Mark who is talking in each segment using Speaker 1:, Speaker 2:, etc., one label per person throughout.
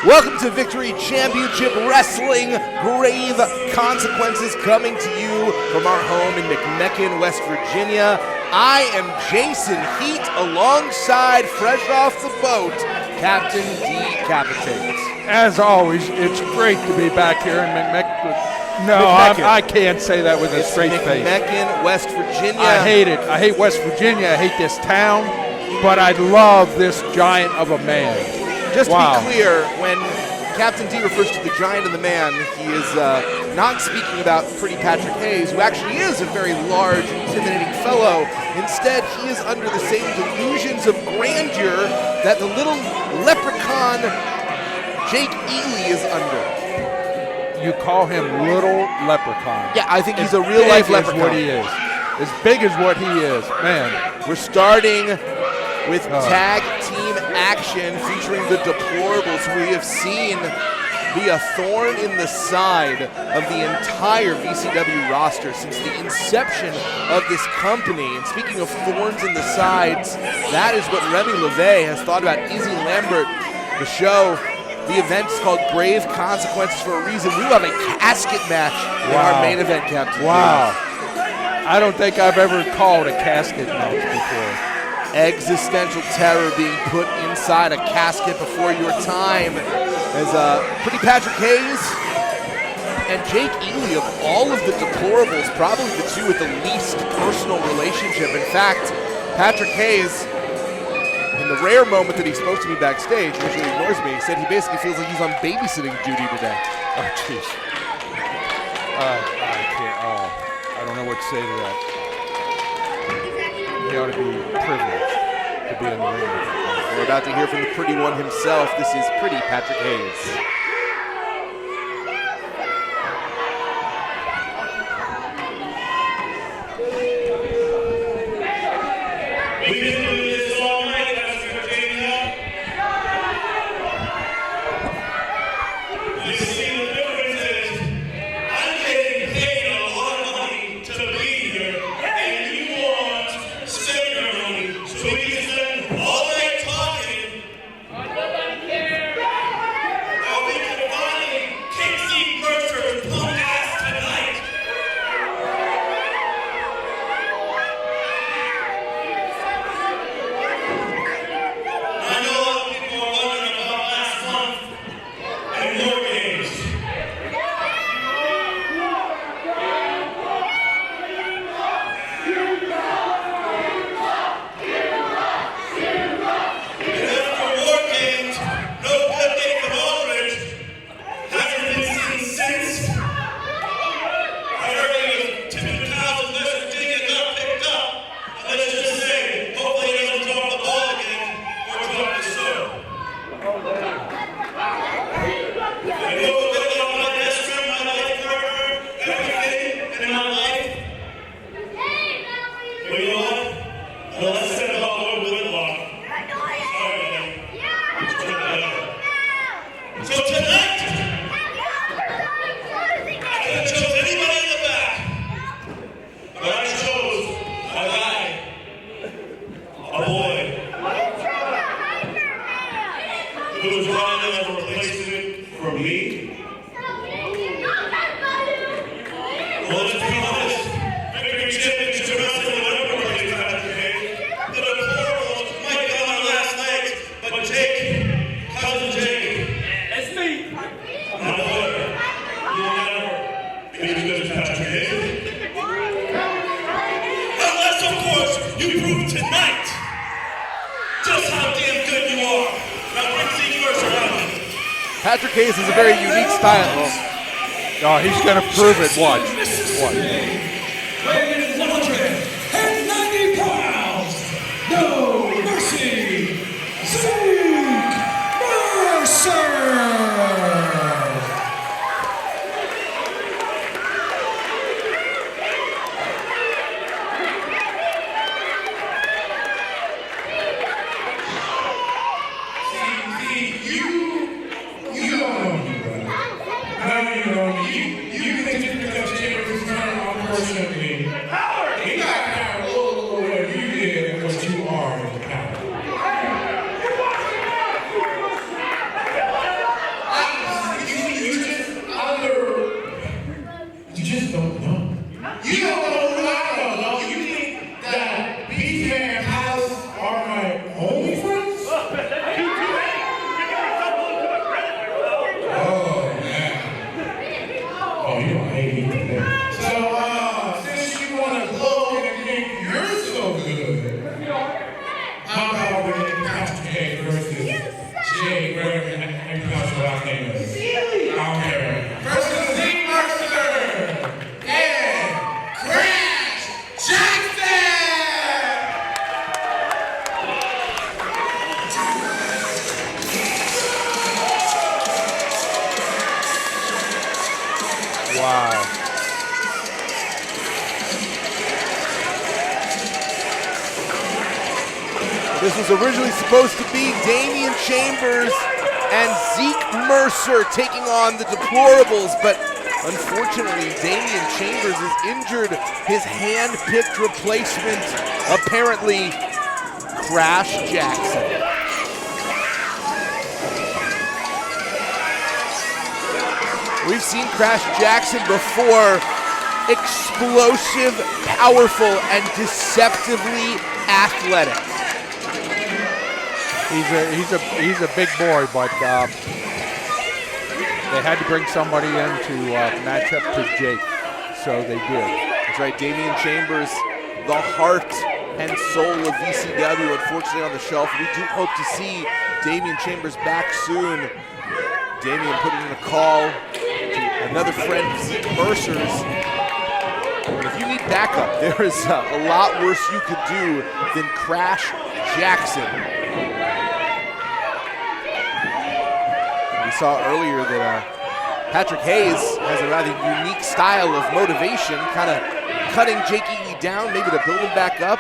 Speaker 1: Welcome to Victory Championship Wrestling Grave Consequences, coming to you from our home in McMecken, West Virginia. I am Jason Heat, alongside, fresh off the boat, Captain Decapitates.
Speaker 2: As always, it's great to be back here in McMecken. No, I can't say that with a straight face.
Speaker 1: McMecken, West Virginia.
Speaker 2: I hate it. I hate West Virginia. I hate this town. But I love this giant of a man.
Speaker 1: Just to be clear, when Captain D refers to the giant of the man, he is not speaking about Pretty Patrick Hayes, who actually is a very large, intimidating fellow. Instead, he is under the same delusions of grandeur that the little leprechaun Jake Ely is under.
Speaker 2: You call him Little Leprechaun.
Speaker 1: Yeah, I think he's a real-life leprechaun.
Speaker 2: What he is. As big as what he is. Man.
Speaker 1: We're starting with tag team action featuring the Deplorables, who we have seen be a thorn in the side of the entire VCW roster since the inception of this company. And speaking of thorns in the sides, that is what Remy LeVay has thought about Izzy Lambert. The show, the event is called Grave Consequences for a reason. We will have a casket match in our main event, Captain.
Speaker 2: Wow. I don't think I've ever called a casket match before.
Speaker 1: Existential terror being put inside a casket before your time as Pretty Patrick Hayes and Jake Ely, of all of the Deplorables, probably the two with the least personal relationship. In fact, Patrick Hayes, in the rare moment that he's supposed to be backstage, usually ignores me, he said he basically feels like he's on babysitting duty today.
Speaker 2: Oh, jeez. I can't. I don't know what to say to that. He ought to be privileged to be in the ring with him.
Speaker 1: We're about to hear from the pretty one himself. This is Pretty Patrick Hayes.
Speaker 3: We've been doing this all night, West Virginia. You see, the difference is I'm getting paid a lot of money to be here, and you want spender money so we can spend all night talking. Nobody cares. Or we can finally kick Steve Mercer's punk ass tonight. I know a lot of people are wondering about last month and more games. And as for war games, no good day from Aldridge hasn't been seen since. I heard he was tipping towels in West Virginia, got picked up. And let's just say, hopefully he doesn't drop the ball again or drop the soap. I know a bit about my best friend, my life partner, everything in my life. But you know what? The less said about Lord Whitlock. Sorry, man. Let's turn that up. So tonight, I could have chose anybody in the back, but I chose a guy, a boy, who was running as a replacement for me. Well, let's be honest. Victory Championship Wrestling, whatever place Patrick Hayes. The Deplorables might be on our last legs, but Jake, cousin Jake,
Speaker 4: It's me.
Speaker 3: my boy, you'll never be as good as Patrick Hayes. Unless, of course, you prove tonight just how damn good you are. Now bring Steve Mercer out.
Speaker 1: Patrick Hayes has a very unique style.
Speaker 2: Oh, he's going to prove it. Watch. Watch.
Speaker 3: Weighing 190 pounds, no mercy, Zeke Mercer.
Speaker 1: This was originally supposed to be Damian Chambers and Zeke Mercer taking on the Deplorables, but unfortunately Damian Chambers is injured. His hand-picked replacement, apparently, Crash Jackson. We've seen Crash Jackson before. Explosive, powerful, and deceptively athletic.
Speaker 2: He's a big boy, but they had to bring somebody in to match up to Jake, so they did.
Speaker 1: That's right, Damian Chambers, the heart and soul of VCW, unfortunately on the shelf. We do hope to see Damian Chambers back soon. Damian putting in a call to another friend of Zeke Mercer's. If you need backup, there is a lot worse you could do than Crash Jackson. We saw earlier that Patrick Hayes has a rather unique style of motivation, kind of cutting Jake Ely down, maybe to build him back up,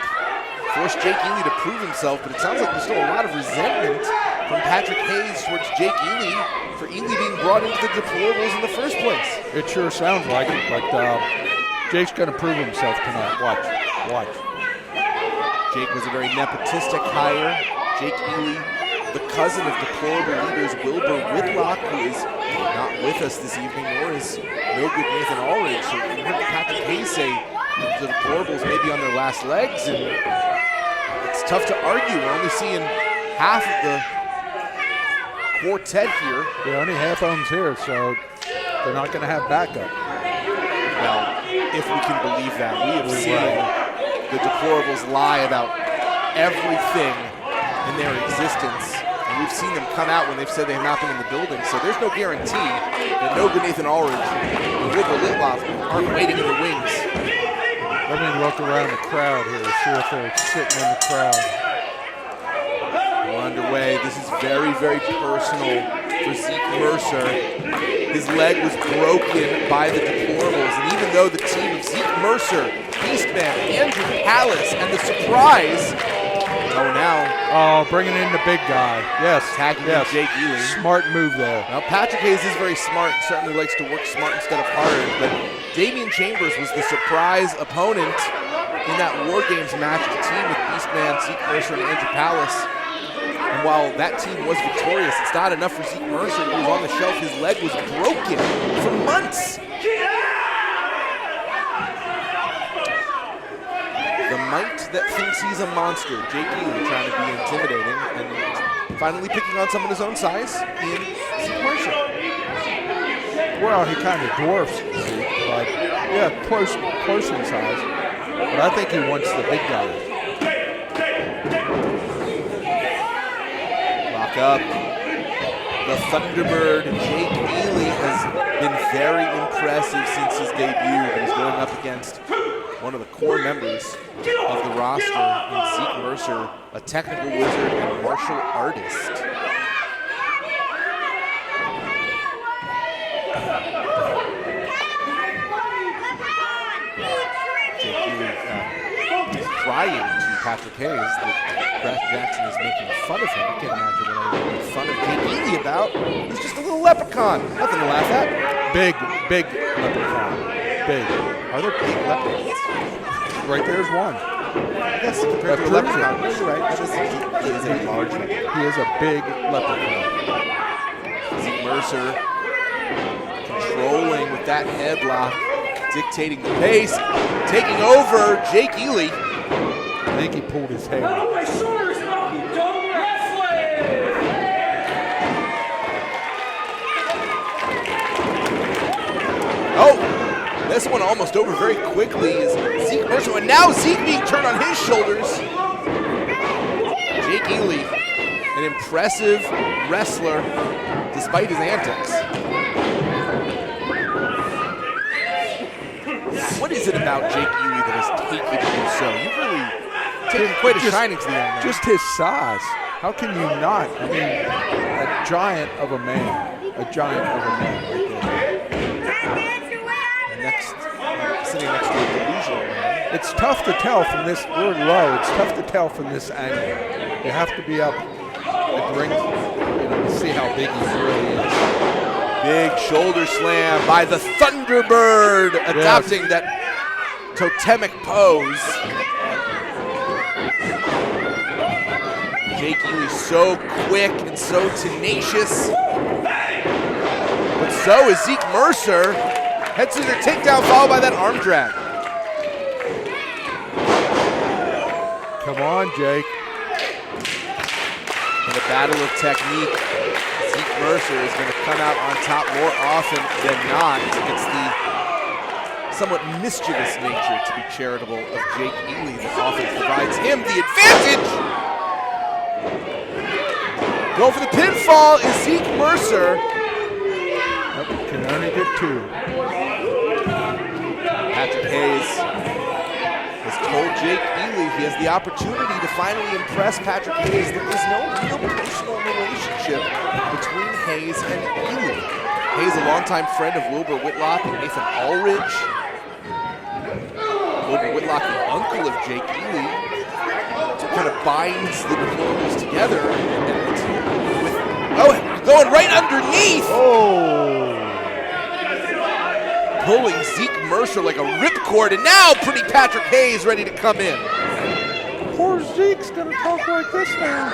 Speaker 1: force Jake Ely to prove himself, but it sounds like there's still a lot of resentment from Patrick Hayes towards Jake Ely for Ely being brought into the Deplorables in the first place.
Speaker 2: It sure sounds like it, but Jake's going to prove himself tonight. Watch.
Speaker 1: Jake was a very nepotistic hire. Jake Ely, the cousin of deplorable leaders Wilbur Whitlock, who is not with us this evening, nor is no good Nathan Ulrich. So we heard Patrick Hayes say the Deplorables may be on their last legs, and it's tough to argue. We're only seeing half of the quartet here.
Speaker 2: Yeah, only half of them's here, so they're not going to have backup.
Speaker 1: Well, if we can believe that. We have seen the Deplorables lie about everything in their existence. And we've seen them come out when they've said they have not been in the building. So there's no guarantee that no good Nathan Ulrich and Wilbur Whitlock aren't waiting in the wings.
Speaker 2: Let me look around the crowd here to see if they're sitting in the crowd.
Speaker 1: We're underway. This is very, very personal for Zeke Mercer. His leg was broken by the Deplorables, and even though the team of Zeke Mercer, Beastman, Andrew Palace, and the surprise,
Speaker 2: bringing in the big guy. Yes,
Speaker 1: tagging in Jake Ely.
Speaker 2: Smart move there.
Speaker 1: Now Patrick Hayes is very smart, certainly likes to work smart instead of harder, but Damian Chambers was the surprise opponent in that War Games match, the team with Beastman, Zeke Mercer, and Andrew Palace. And while that team was victorious, it's not enough for Zeke Mercer, who was on the shelf. His leg was broken for months. The mite that thinks he's a monster, Jake Ely trying to be intimidating and finally picking on someone his own size in Zeke Mercer.
Speaker 2: Well, he kind of dwarfs Zeke, but yeah, close in size. But I think he wants the big guy.
Speaker 1: Lock up. The Thunderbird, Jake Ely, has been very impressive since his debut, but he's going up against one of the core members of the roster in Zeke Mercer, a technical wizard and martial artist. Crying to Patrick Hayes that Crash Jackson is making fun of him. I can't imagine what I would make fun of Jake Ely about. He's just a little leprechaun. Nothing to laugh at.
Speaker 2: Big leprechaun. Big.
Speaker 1: Are there big leprechauns?
Speaker 2: Right there's one.
Speaker 1: I guess compared to a leprechaun, you're right. He is a large leprechaun.
Speaker 2: He is a big leprechaun.
Speaker 1: Zeke Mercer controlling with that headlock, dictating the pace, taking over Jake Ely.
Speaker 2: I think he pulled his hair.
Speaker 3: Out of my shoulders now, you dumb wrestling!
Speaker 1: Oh, this one almost over very quickly is Zeke Mercer, and now Zeke being turned on his shoulders. Jake Ely, an impressive wrestler despite his antics. What is it about Jake Ely that has taken you so? You've really taken quite a shining to the young man.
Speaker 2: Just his size. How can you not? I mean, a giant of a man. A giant of a man right there.
Speaker 1: Sitting next to a delusional man.
Speaker 2: It's tough to tell from this, we're low, it's tough to tell from this angle. You have to be up at the ring, to see how big he really is.
Speaker 1: Big shoulder slam by the Thunderbird, adopting that totemic pose. Jake Ely so quick and so tenacious. But so is Zeke Mercer. Head scissor takedown followed by that arm drag.
Speaker 2: Come on, Jake.
Speaker 1: In a battle of technique, Zeke Mercer is going to come out on top more often than not. It's the somewhat mischievous nature, to be charitable, of Jake Ely that often provides him the advantage. Going for the pinfall is Zeke Mercer.
Speaker 2: Nope, can only get two.
Speaker 1: Patrick Hayes has told Jake Ely he has the opportunity to finally impress Patrick Hayes. There is no real personal relationship between Hayes and Ely. Hayes, a longtime friend of Wilbur Whitlock and Nathan Ulrich. Wilbur Whitlock, the uncle of Jake Ely, kind of binds the deplorables together. Going right underneath.
Speaker 2: Oh.
Speaker 1: Pulling Zeke Mercer like a ripcord, and now pretty Patrick Hayes ready to come in.
Speaker 2: Poor Zeke's gonna talk like this now.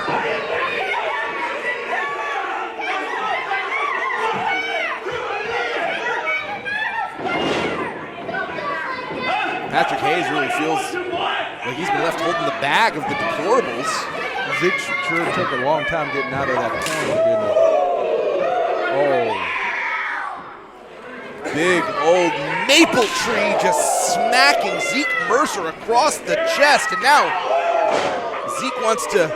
Speaker 1: Patrick Hayes really feels like he's been left holding the bag of the deplorables.
Speaker 2: Zeke sure took a long time getting out of that corner, didn't he? Oh.
Speaker 1: Big old maple tree just smacking Zeke Mercer across the chest, and now Zeke wants to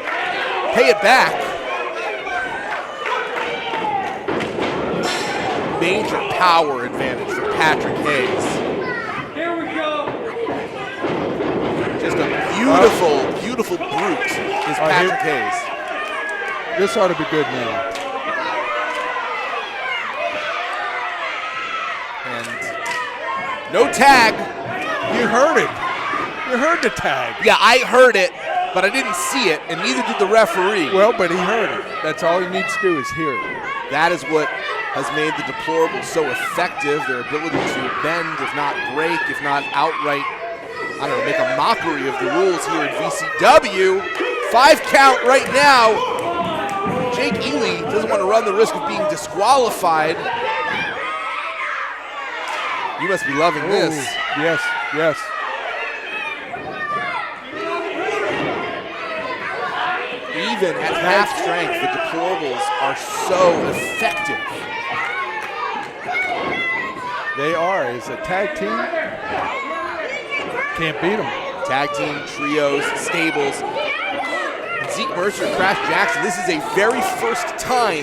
Speaker 1: pay it back. Major power advantage for Patrick Hayes.
Speaker 3: Here we go.
Speaker 1: Just a beautiful, beautiful brute is Patrick Hayes.
Speaker 2: This ought to be good now.
Speaker 1: No tag.
Speaker 2: You heard it. You heard the tag.
Speaker 1: Yeah, I heard it, but I didn't see it, and neither did the referee.
Speaker 2: Well, but he heard it. That's all he needs to do is hear it.
Speaker 1: That is what has made the deplorables so effective, their ability to bend, if not break, if not outright, I don't know, make a mockery of the rules here at VCW. 5 count right now. Jake Ely doesn't want to run the risk of being disqualified. You must be loving this.
Speaker 2: Yes, yes.
Speaker 1: Even at half strength, the deplorables are so effective.
Speaker 2: They are. As a tag team, can't beat them.
Speaker 1: Tag team, trios, stables. Zeke Mercer and Crash Jackson, this is a very first time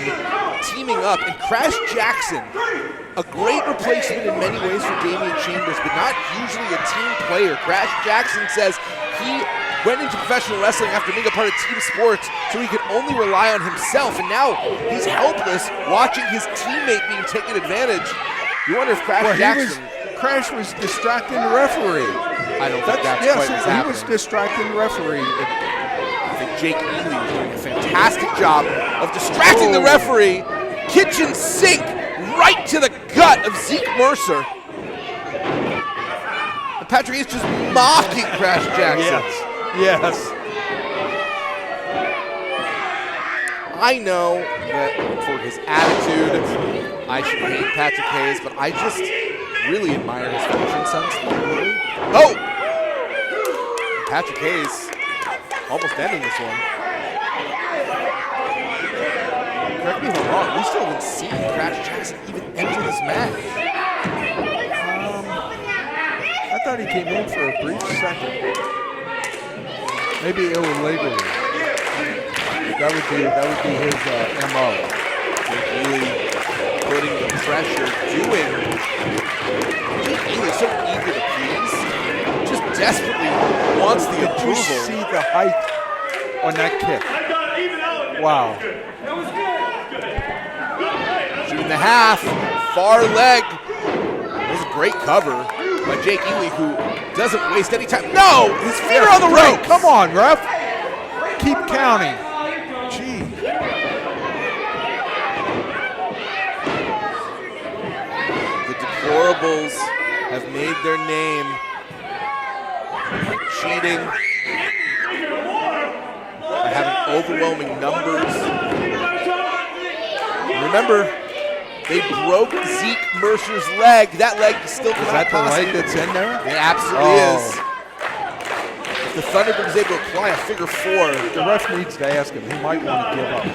Speaker 1: teaming up, and Crash Jackson a great replacement in many ways for Damian Chambers, but not usually a team player. Crash Jackson says he went into professional wrestling after being a part of team sports so he could only rely on himself, and now he's helpless watching his teammate being taken advantage. You wonder if
Speaker 2: Crash was distracting the referee.
Speaker 1: I don't think that's quite what's happening.
Speaker 2: He was distracting the referee.
Speaker 1: I think Jake Ely was doing a fantastic job of distracting the referee. Kitchen sink right to the gut of Zeke Mercer. And Patrick is just mocking Crash Jackson.
Speaker 2: Yes.
Speaker 1: I know that for his attitude, I should hate Patrick Hayes, but I just really admire his fashion sense. Oh! Patrick Hayes almost ending this one. Correct me if I'm wrong, we still haven't seen Crash Jackson even enter this match.
Speaker 2: I thought he came in for a brief second. Maybe illegally. That would be his MO.
Speaker 1: Really putting the pressure, doing. Jake Ely is so eager to please. Just desperately wants the approval.
Speaker 2: You see the height on that kick. Wow.
Speaker 1: Shooting the half, far leg. That was a great cover by Jake Ely, who doesn't waste any time. No, his feet are on the ropes.
Speaker 2: Come on, ref. Keep counting. Gee.
Speaker 1: The deplorables have made their name by cheating, by having overwhelming numbers. Remember, they broke Zeke Mercer's leg. That leg still cannot
Speaker 2: Is that the
Speaker 1: possibly.
Speaker 2: leg that's in there?
Speaker 1: It absolutely is. If the Thunderbird is able to apply a figure four,
Speaker 2: The ref needs to ask him. He might want to give up.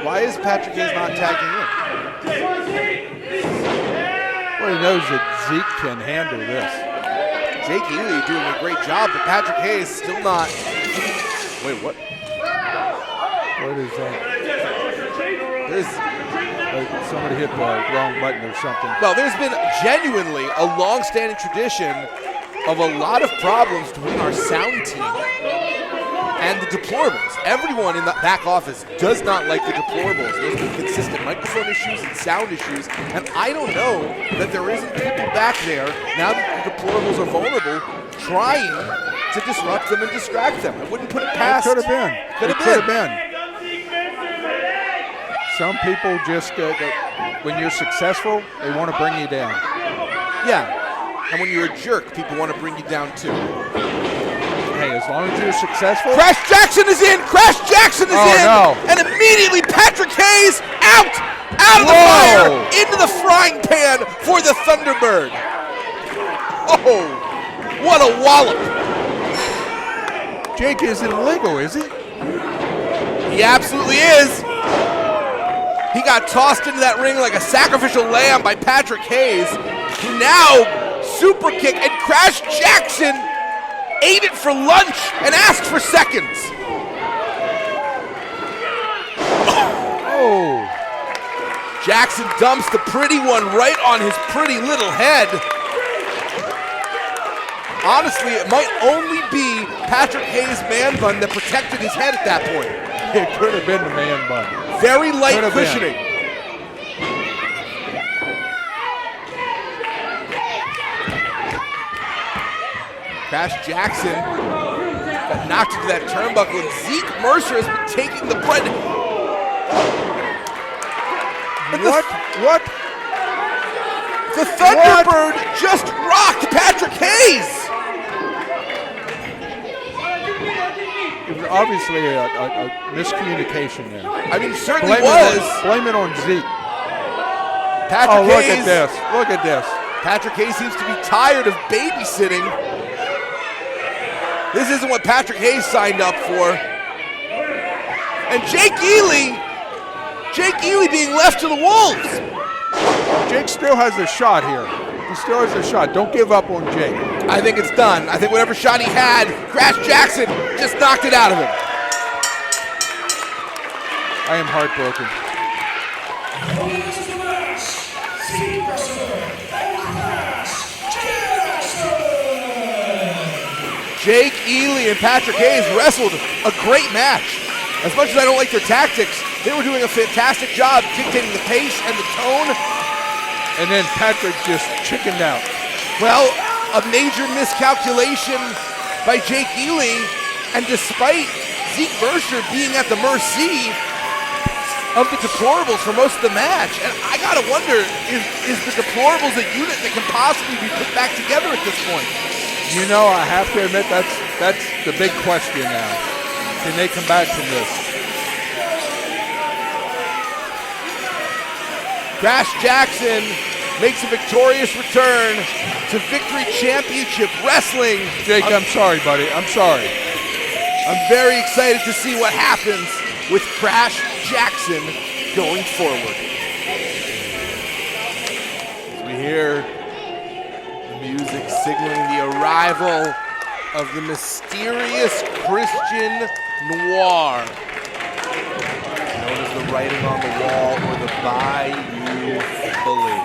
Speaker 1: why is Patrick Hayes not tagging in?
Speaker 2: Well, he knows that Zeke can handle this.
Speaker 1: Jake Ely doing a great job, but Patrick Hayes still not. Wait, what?
Speaker 2: What is that?
Speaker 1: There's
Speaker 2: Somebody hit the wrong button or something.
Speaker 1: Well, there's been genuinely a long-standing tradition of a lot of problems between our sound team and the deplorables. Everyone in the back office does not like the deplorables. There's been consistent microphone issues and sound issues, and I don't know that there isn't people back there, now that the deplorables are vulnerable, trying to disrupt them and distract them. I wouldn't put it past.
Speaker 2: Could have been.
Speaker 1: Could
Speaker 2: have been. Some people just, when you're successful, they want to bring you down.
Speaker 1: Yeah. And when you're a jerk, people want to bring you down too.
Speaker 2: Hey, as long as you're successful.
Speaker 1: Crash Jackson is in! Crash Jackson is in!
Speaker 2: No.
Speaker 1: And immediately Patrick Hayes out of the fire, into the frying pan for the Thunderbird. Oh, what a wallop.
Speaker 2: Jake isn't illegal, is he?
Speaker 1: He absolutely is. He got tossed into that ring like a sacrificial lamb by Patrick Hayes, who now super kick, and Crash Jackson ate it for lunch and asked for seconds.
Speaker 2: Oh.
Speaker 1: Jackson dumps the pretty one right on his pretty little head. Honestly, it might only be Patrick Hayes' man bun that protected his head at that point.
Speaker 2: It could have been the man bun.
Speaker 1: Very light cushioning. Crash Jackson got knocked into that turnbuckle, and Zeke Mercer has been taking the bread.
Speaker 2: What?
Speaker 1: The Thunderbird just rocked Patrick Hayes.
Speaker 2: It was obviously a miscommunication there.
Speaker 1: I mean, certainly was.
Speaker 2: Blame it on Zeke.
Speaker 1: Patrick
Speaker 2: look
Speaker 1: Hayes.
Speaker 2: at this. Look at this.
Speaker 1: Patrick Hayes seems to be tired of babysitting. This isn't what Patrick Hayes signed up for. And Jake Ely being left to the wolves.
Speaker 2: Jake still has a shot here. He still has a shot. Don't give up on Jake.
Speaker 1: I think it's done. I think whatever shot he had, Crash Jackson just knocked it out of him.
Speaker 2: I am heartbroken.
Speaker 1: Jake Ely and Patrick Hayes wrestled a great match. As much as I don't like their tactics, they were doing a fantastic job dictating the pace and the tone.
Speaker 2: And then Patrick just chickened out.
Speaker 1: Well, a major miscalculation by Jake Ely, and despite Zeke Mercer being at the mercy of the deplorables for most of the match, and I gotta wonder, is the deplorables a unit that can possibly be put back together at this point?
Speaker 2: You know, I have to admit that's the big question now. Can they come back from this?
Speaker 1: Crash Jackson makes a victorious return to Victory Championship Wrestling.
Speaker 2: Jake, I'm sorry, buddy. I'm sorry.
Speaker 1: I'm very excited to see what happens with Crash Jackson going forward. As we hear the music signaling the arrival of the mysterious Christian Noir, known as the writing on the wall or the Bayou Bully.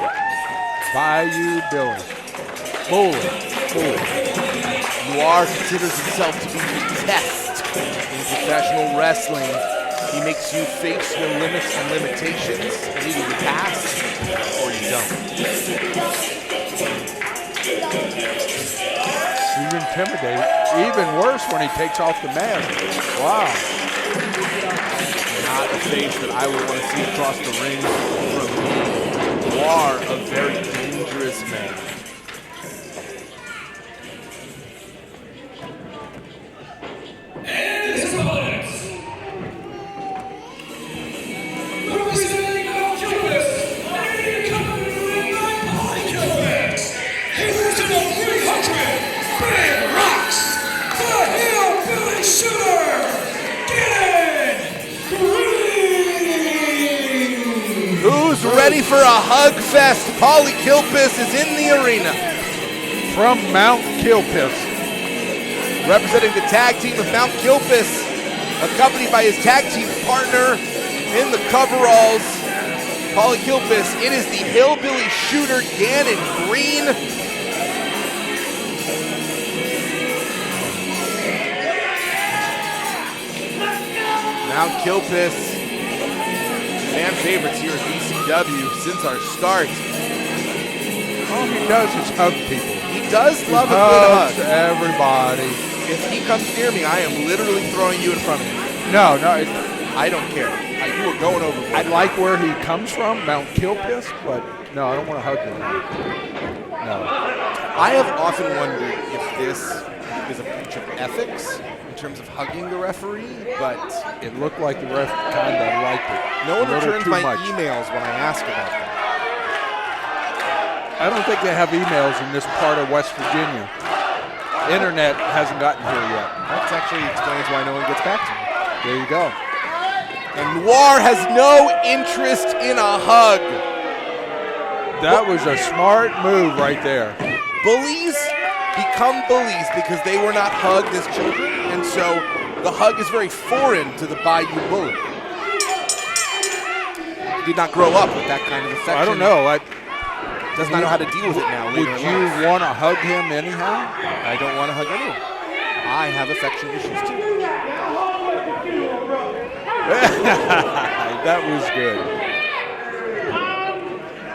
Speaker 2: Bayou Billy. Bully.
Speaker 1: Noir considers himself to be the test in professional wrestling. He makes you face your limits and limitations, and either you pass or you don't.
Speaker 2: He's intimidating. Even worse when he takes off the mask. Wow.
Speaker 1: Not a face that I would want to see across the ring from me. Noir, a very dangerous man.
Speaker 3: And his opponents, representing Mount Cupid, coming to the ring by Cupid. He moves to the 300, big rocks, the hillbilly shooter, Gannon.
Speaker 1: Who's ready for a hug fest? Paulie Kilpis is in the arena.
Speaker 2: From Mount Kilpis.
Speaker 1: Representing the tag team of Mount Kilpis, accompanied by his tag team partner in the coveralls, Paulie Kilpis. It is the hillbilly shooter, Gannon Green. Mount Kilpis, fan favorites here at VCW since our start.
Speaker 2: All he does is hug people.
Speaker 1: He does love a good
Speaker 2: Hugs
Speaker 1: hug.
Speaker 2: everybody.
Speaker 1: If he comes near me, I am literally throwing you in front of me.
Speaker 2: No,
Speaker 1: I don't care. You are going overboard.
Speaker 2: I like where he comes from, Mount Kilpis, but no, I don't want to hug him. No.
Speaker 1: I have often wondered if this is a breach of ethics in terms of hugging the referee, but
Speaker 2: It looked like the ref kind of liked it.
Speaker 1: no one
Speaker 2: A little
Speaker 1: returns
Speaker 2: too
Speaker 1: my
Speaker 2: much.
Speaker 1: emails when I ask about them.
Speaker 2: I don't think they have emails in this part of West Virginia. Internet hasn't gotten here yet.
Speaker 1: That actually explains why no one gets back to me.
Speaker 2: There you go.
Speaker 1: And Noir has no interest in a hug.
Speaker 2: That was a smart move right there.
Speaker 1: Bullies become bullies because they were not hugged as children, and so the hug is very foreign to the Bayou Bully. He did not grow up with that kind of affection.
Speaker 2: I don't know.
Speaker 1: Does not know how to deal with it now.
Speaker 2: Would
Speaker 1: later in
Speaker 2: you
Speaker 1: life.
Speaker 2: want to hug him anyhow?
Speaker 1: I don't want to hug anyone. I have affection issues too.
Speaker 2: That was good.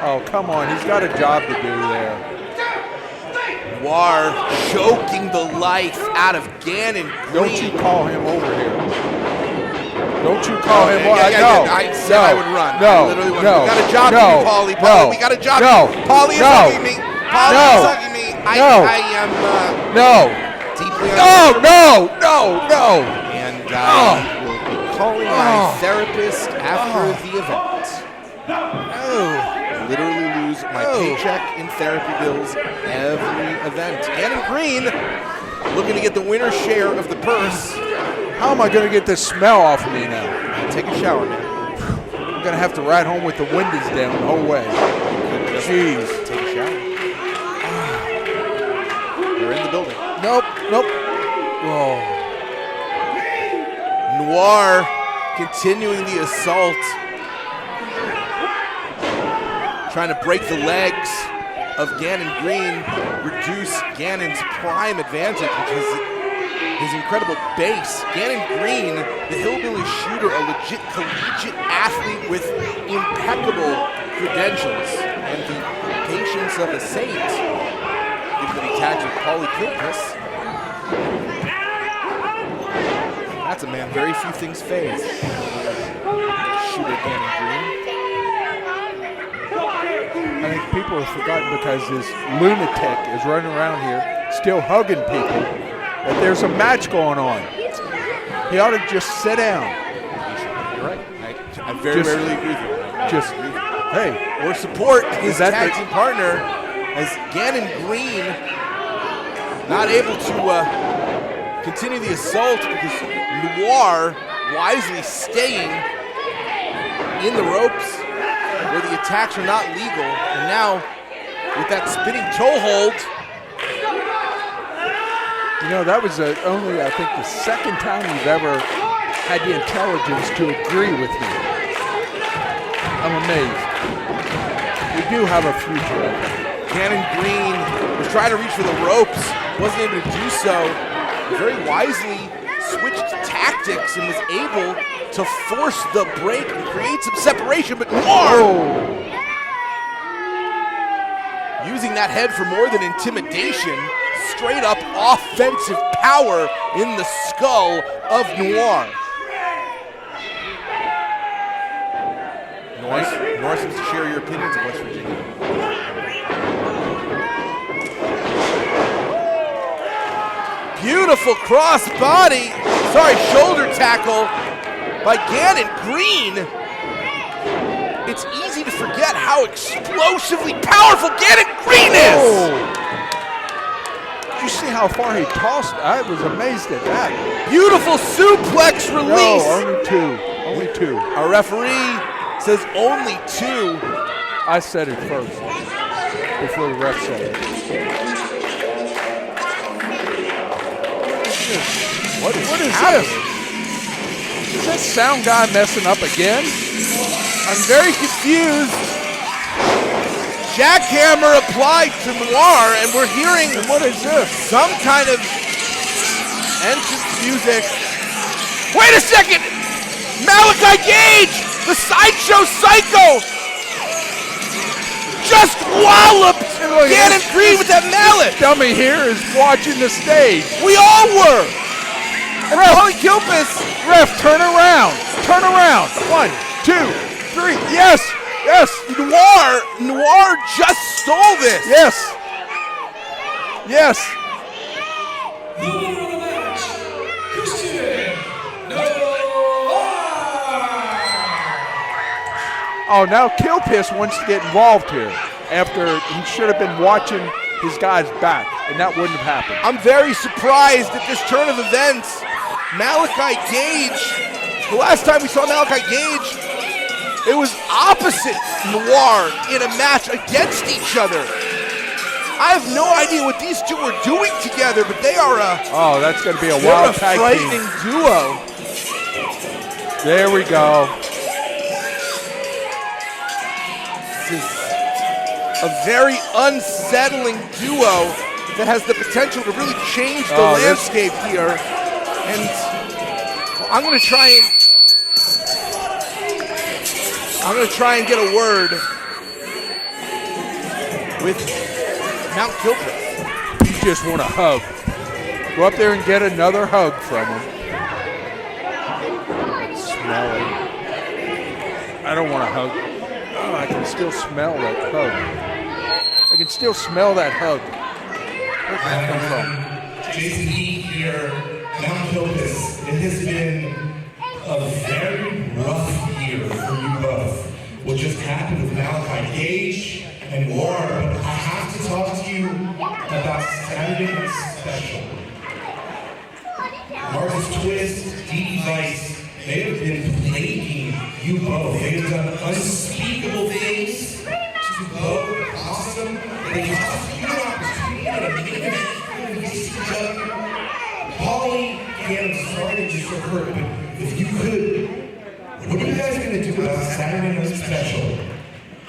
Speaker 2: Oh, come on. He's got a job to do there.
Speaker 1: Noir choking the life out of Gannon Green.
Speaker 2: Don't you call him over here. Don't you call him over here.
Speaker 1: I said I would run.
Speaker 2: No,
Speaker 1: I literally would.
Speaker 2: no,
Speaker 1: We got a job
Speaker 2: no,
Speaker 1: to do, Paulie.
Speaker 2: no,
Speaker 1: Paulie, we got a job
Speaker 2: no,
Speaker 1: to do. Paulie is
Speaker 2: no,
Speaker 1: hugging me. Paulie
Speaker 2: no,
Speaker 1: is hugging me. I am
Speaker 2: No.
Speaker 1: deeply
Speaker 2: No.
Speaker 1: And I will be calling my therapist after the event. Literally lose my paycheck in therapy bills every event. Gannon Green looking to get the winner's share of the purse.
Speaker 2: How am I going to get this smell off of me now?
Speaker 1: Take a shower, man.
Speaker 2: I'm going to have to ride home with the windows down the whole way. Jeez.
Speaker 1: Take a shower. You're in the building.
Speaker 2: Nope. Oh.
Speaker 1: Noir continuing the assault. Trying to break the legs of Gannon Green, reduce Gannon's prime advantage, which has his incredible base. Gannon Green, the hillbilly shooter, a legit collegiate athlete with impeccable credentials and the patience of a saint, given that he tags with Paulie Kilpis. That's a man very few things faze. Shooter Gannon Green.
Speaker 2: I think people have forgotten because this lunatic is running around here still hugging people that there's a match going on. He ought to just sit down.
Speaker 1: You're right. I very rarely agree with you.
Speaker 2: Hey.
Speaker 1: Or support his tag team partner as Gannon Green not able to continue the assault because Noir wisely staying in the ropes where the attacks are not legal. And now, with that spinning toe hold.
Speaker 2: You know, that was only, I think, the second time you've ever had the intelligence to agree with me. I'm amazed. We do have a future.
Speaker 1: Gannon Green was trying to reach for the ropes, wasn't able to do so. Very wisely switched tactics and was able to force the break and create some separation, but Noir using that head for more than intimidation, straight up offensive power in the skull of Noir. Noir seems to share your opinions of West Virginia. Beautiful shoulder tackle by Gannon Green. It's easy to forget how explosively powerful Gannon Green is.
Speaker 2: Did you see how far he tossed? I was amazed at that.
Speaker 1: Beautiful suplex release.
Speaker 2: No, only two. Only two.
Speaker 1: Our referee says only two.
Speaker 2: I said it first before the ref said it. What is this? Is that sound guy messing up again?
Speaker 1: I'm very confused. Jackhammer applied to Noir, and we're hearing
Speaker 2: what is this?
Speaker 1: Some kind of entrance music. Wait a second! Malachi Gage, the Sideshow Psycho, just walloped Gannon Green with that mallet.
Speaker 2: Dummy here is watching the stage.
Speaker 1: We all were. And Paulie Kilpis.
Speaker 2: Ref, turn around. Turn around. 1, 2, 3. Yes. Yes.
Speaker 1: Noir just stole this.
Speaker 2: Yes. Yes. Oh, now Kilpis wants to get involved here after he should have been watching his guy's back, and that wouldn't have happened.
Speaker 1: I'm very surprised at this turn of events. Malachi Gage, the last time we saw Malachi Gage, it was opposite Noir in a match against each other. I have no idea what these two are doing together, but they are
Speaker 2: that's going to be a wild tag team.
Speaker 1: Frightening duo.
Speaker 2: There we go.
Speaker 1: This is a very unsettling duo that has the potential to really change the landscape here. And I'm going to try and get a word with Mount Kilpis.
Speaker 2: You just want a hug. Go up there and get another hug from him. It's smelly. I don't want a hug. Oh, I can still smell that hug. I can still smell that hug. Where'd that come from?
Speaker 3: Jason Heat here, Mount Kilpis. It has been a very rough year for you both. What just happened with Malachi Gage and Noir, but I have to talk to you about Saturday Night Special. Marcus Twist, DD Vice, they have been plaguing you both. They have done unspeakable things to both. Awesome. They cost you an opportunity to make it against each other. Paulie, again, I'm sorry that you're so hurt, but if you could, what are you guys going to do about Saturday Night Special?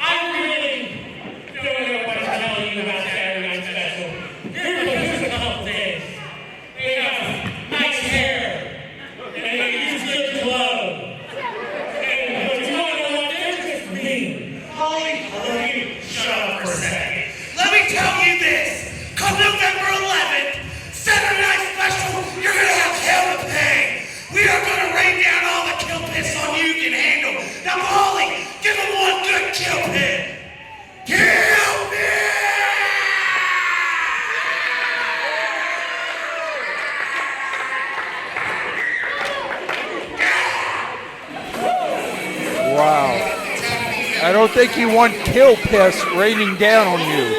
Speaker 4: I really don't know what to tell you about Saturday Night Special. Here's a couple things. They have my
Speaker 2: don't think you want kill piss raining down on you.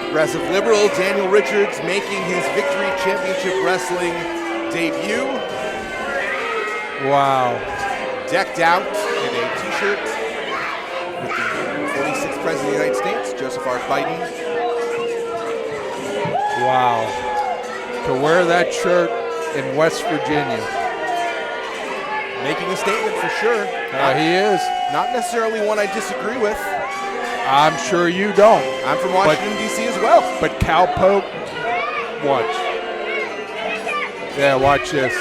Speaker 1: Progressive Liberal Daniel Richards making his Victory Championship Wrestling debut.
Speaker 2: Wow.
Speaker 1: Decked out in a t-shirt with the 46th President of the United States, Joseph R. Biden.
Speaker 2: Wow. To wear that shirt in West Virginia.
Speaker 1: Making a statement for sure.
Speaker 2: He is.
Speaker 1: Not necessarily one I disagree with.
Speaker 2: I'm sure you don't.
Speaker 1: I'm from Washington, D.C. as well.
Speaker 2: But cowpoke, watch. Yeah, watch this.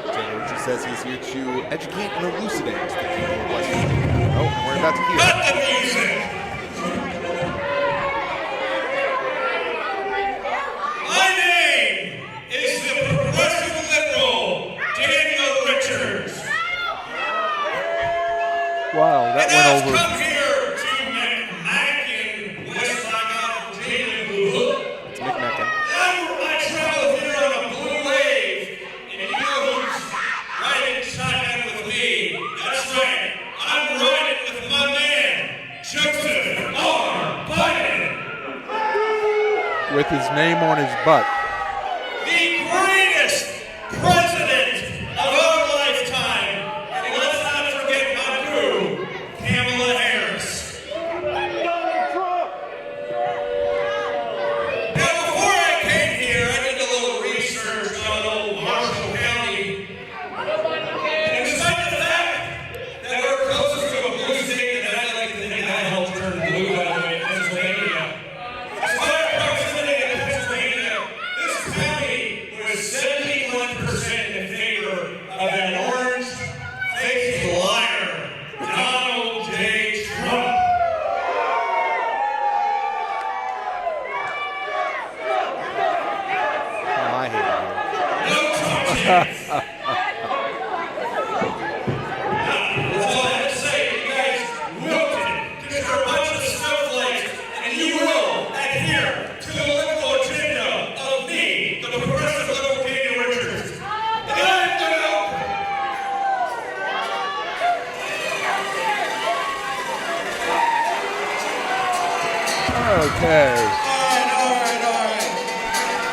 Speaker 1: Daniel Richards says he's here to educate and elucidate the people of West Virginia. Oh, and we're about to hear.
Speaker 3: Cut the music! My name is the Progressive Liberal, Daniel Richards.
Speaker 2: Wow, that
Speaker 3: And I've
Speaker 2: went over.
Speaker 3: come here to McMacken, West Lockout, Virginia, Blue.
Speaker 1: It's McMacken.
Speaker 3: I travel here on a blue wave, and you know who's riding shotgun with me? That's right, I'm riding with my man, Joseph R. Biden.
Speaker 2: With his name on his butt.
Speaker 3: The greatest president of our lifetime. And let's not forget my boo, Kamala Harris. Now, before I came here, I did a little research on old Marshall County. And despite the fact that we're closer to a blue state than I like to think, I helped turn blue, by the way, in Pennsylvania. Despite proximity to Pennsylvania, this county was 71% in favor of an orange-faced liar, Donald J. Trump.
Speaker 1: Oh, I hate it here.
Speaker 3: No touching. That's all I have to say. You guys wilted because you're a bunch of snowflakes, and you will adhere to the liberal agenda of me, the progressive liberal Daniel Richards. And I'm gonna
Speaker 2: Okay.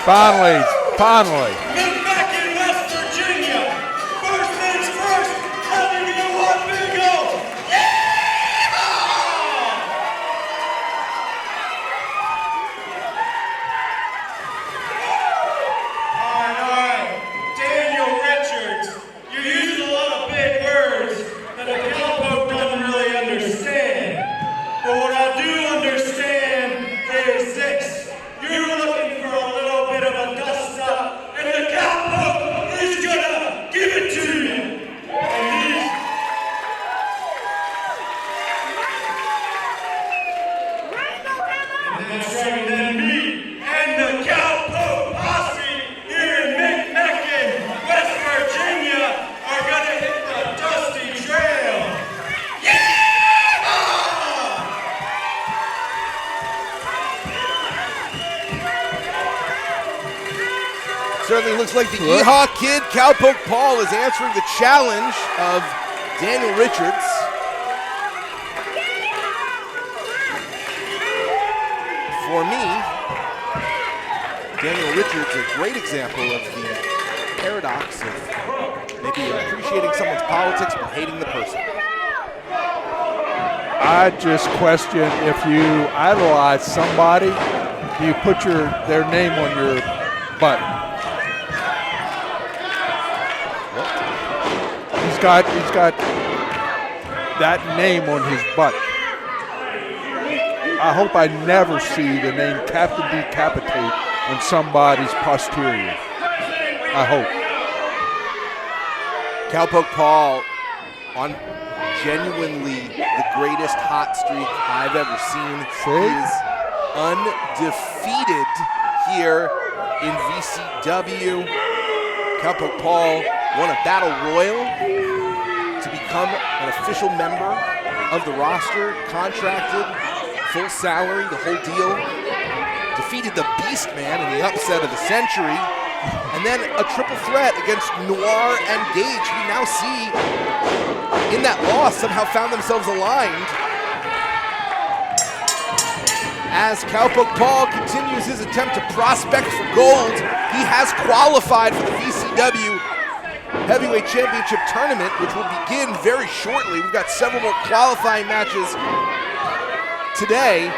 Speaker 3: All right.
Speaker 2: Finally.
Speaker 3: Back in West Virginia. First things first, let me get one big O. Yeah! All right. Daniel Richards, you're using a lot of big words that a cowpoke doesn't really understand. But what I do understand is this. You're looking for a little bit of a dust up, and the cowpoke is gonna give it to you. And these And that's right, then me and the cowpoke posse here in McMacken, West Virginia, are gonna hit the dusty trail. Yeah!
Speaker 1: Certainly looks like the Yeehaw Kid, Cowpoke Paul, is answering the challenge of Daniel Richards. For me, Daniel Richards, a great example of the paradox of maybe appreciating someone's politics but hating the person.
Speaker 2: I just question, if you idolize somebody, do you put their name on your butt? He's got that name on his butt. I hope I never see the name Captain Decapitate on somebody's posterior. I hope.
Speaker 1: Cowpoke Paul on genuinely the greatest hot streak I've ever seen.
Speaker 2: See?
Speaker 1: He is undefeated here in VCW. Cowpoke Paul won a battle royal to become an official member of the roster, contracted, full salary, the whole deal. Defeated the Beast Man in the upset of the century. And then a triple threat against Noir and Gage. We now see in that loss somehow found themselves aligned as Cowpoke Paul continues his attempt to prospect for gold. He has qualified for the VCW Heavyweight Championship Tournament, which will begin very shortly. We've got several more qualifying matches today.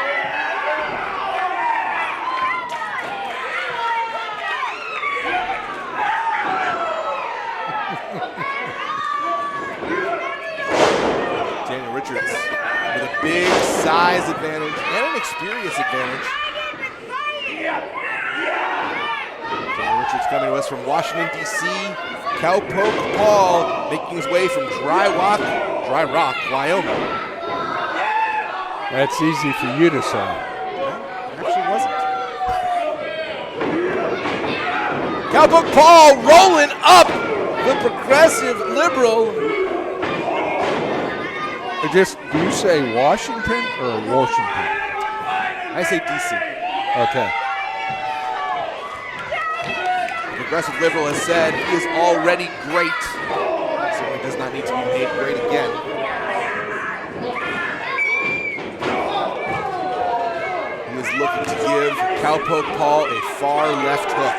Speaker 1: Daniel Richards with a big size advantage and an experience advantage. Daniel Richards coming to us from Washington, D.C. Cowpoke Paul making his way from Dry Rock, Wyoming.
Speaker 2: That's easy for you to say.
Speaker 1: It actually wasn't. Cowpoke Paul rolling up the progressive liberal.
Speaker 2: Do you say Washington or Washington?
Speaker 1: I say D.C.
Speaker 2: Okay.
Speaker 1: The progressive liberal has said he is already great. Certainly does not need to be made great again. He is looking to give Cowpoke Paul a far left hook.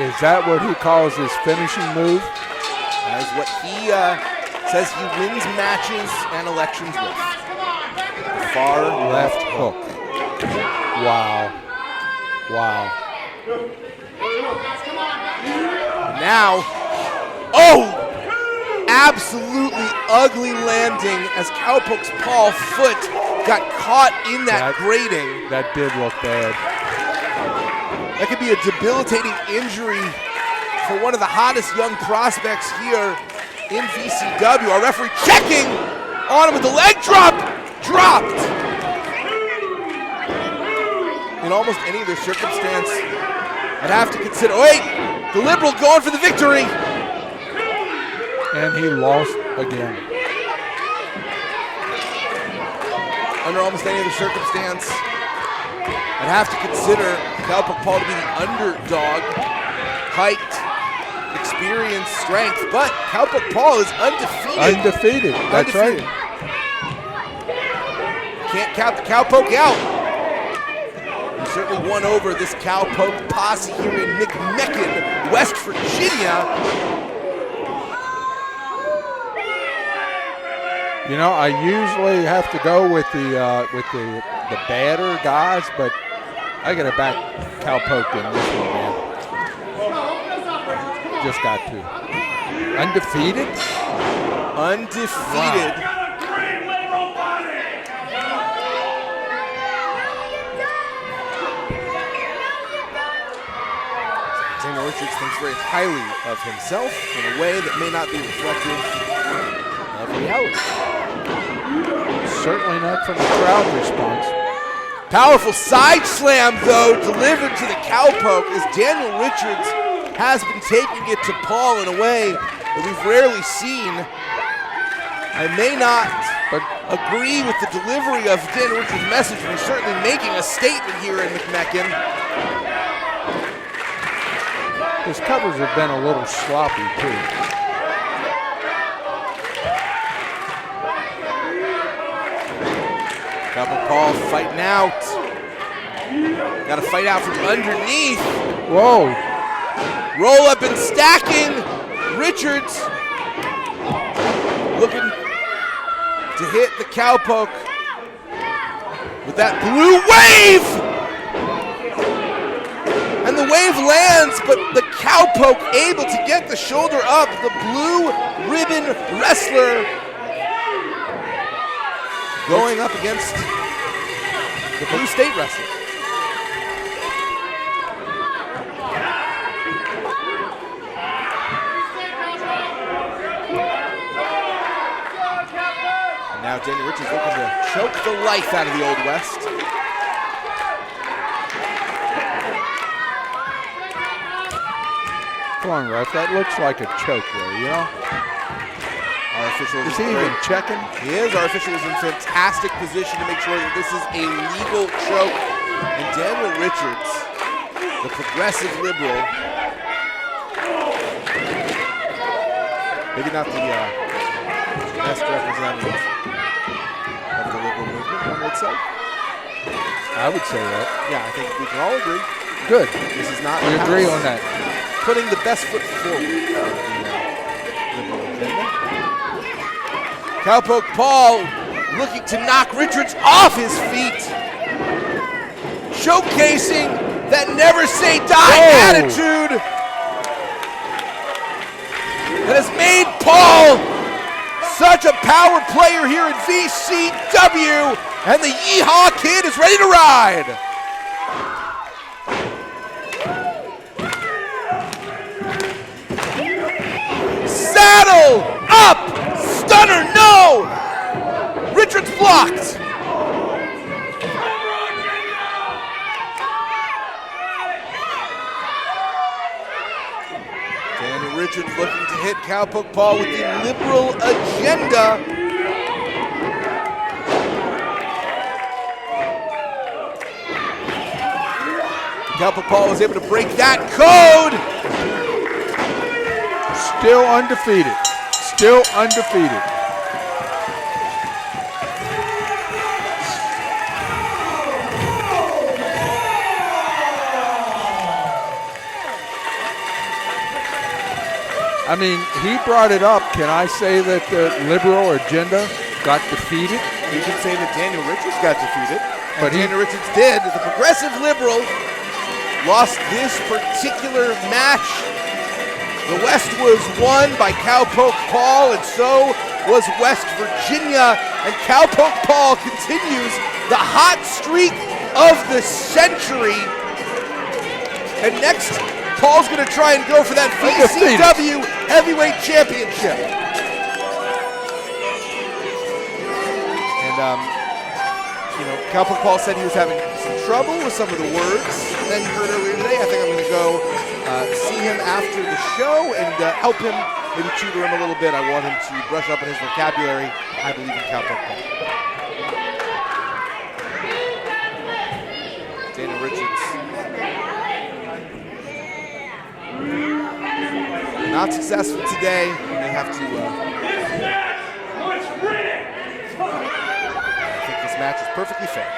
Speaker 2: Is that what he calls his finishing move?
Speaker 1: That is what he says he wins matches and elections with. The far left hook.
Speaker 2: Wow. Wow.
Speaker 1: Now, oh! Absolutely ugly landing as Cowpoke's Paul foot got caught in that grating.
Speaker 2: That did look bad.
Speaker 1: That could be a debilitating injury for one of the hottest young prospects here in VCW. Our referee checking on him with the leg drop. Dropped. In almost any other circumstance, I'd have to consider, wait, the liberal going for the victory.
Speaker 2: And he lost again.
Speaker 1: Under almost any other circumstance, I'd have to consider Cowpoke Paul to be the underdog. Height, experience, strength, but Cowpoke Paul is undefeated.
Speaker 2: Undefeated, that's right.
Speaker 1: Can't count the Cowpoke out. He certainly won over this Cowpoke posse here in McMecken, West Virginia.
Speaker 2: You know, I usually have to go with the badder guys, but I got to back Cowpoke in this one, man. Just got to. Undefeated?
Speaker 1: Undefeated.
Speaker 2: Wow.
Speaker 1: Daniel Richards thinks very highly of himself in a way that may not be reflective of reality.
Speaker 2: Certainly not from the crowd response.
Speaker 1: Powerful side slam, though, delivered to the Cowpoke as Daniel Richards has been taking it to Paul in a way that we've rarely seen. I may not agree with the delivery of Daniel Richards' message, but he's certainly making a statement here in McMecken.
Speaker 2: His covers have been a little sloppy, too.
Speaker 1: Cowpoke Paul fighting out. Got to fight out from underneath.
Speaker 2: Whoa.
Speaker 1: Roll up and stacking. Richards looking to hit the Cowpoke with that blue wave. And the wave lands, but the Cowpoke able to get the shoulder up. The blue ribbon wrestler going up against the Blue State wrestler. Now Daniel Richards looking to choke the life out of the Old West.
Speaker 2: Come on, ref. That looks like a choke there, you know?
Speaker 1: Our official
Speaker 2: is he even checking?
Speaker 1: He is. Our official is in fantastic position to make sure that this is a legal choke. And Daniel Richards, the progressive liberal, maybe not the best representative of the liberal movement, one would say.
Speaker 2: I would say that.
Speaker 1: Yeah, I think we can all agree.
Speaker 2: Good.
Speaker 1: This is not.
Speaker 2: We agree on that.
Speaker 1: Putting the best foot forward of the liberal agenda. Cowpoke Paul looking to knock Richards off his feet. Showcasing that never say die attitude that has made Paul such a power player here in VCW, and the Yeehaw Kid is ready to ride. Saddle up! Stunner, no! Richards blocked. Daniel Richards looking to hit Cowpoke Paul with the liberal agenda. Cowpoke Paul was able to break that code.
Speaker 2: Still undefeated. Still undefeated. I mean, he brought it up. Can I say that the liberal agenda got defeated?
Speaker 1: You can say that Daniel Richards got defeated.
Speaker 2: But
Speaker 1: Daniel Richards did. The progressive liberal lost this particular match. The West was won by Cowpoke Paul, and so was West Virginia. And Cowpoke Paul continues the hot streak of the century. And next, Paul's going to try and go for that VCW Heavyweight Championship. And, you know, Cowpoke Paul said he was having some trouble with some of the words that he heard earlier today. I think I'm going to go see him after the show and help him, maybe tutor him a little bit. I want him to brush up on his vocabulary. I believe in Cowpoke Paul. Daniel Richards. Not successful today. They have to. I think this match is perfectly fair.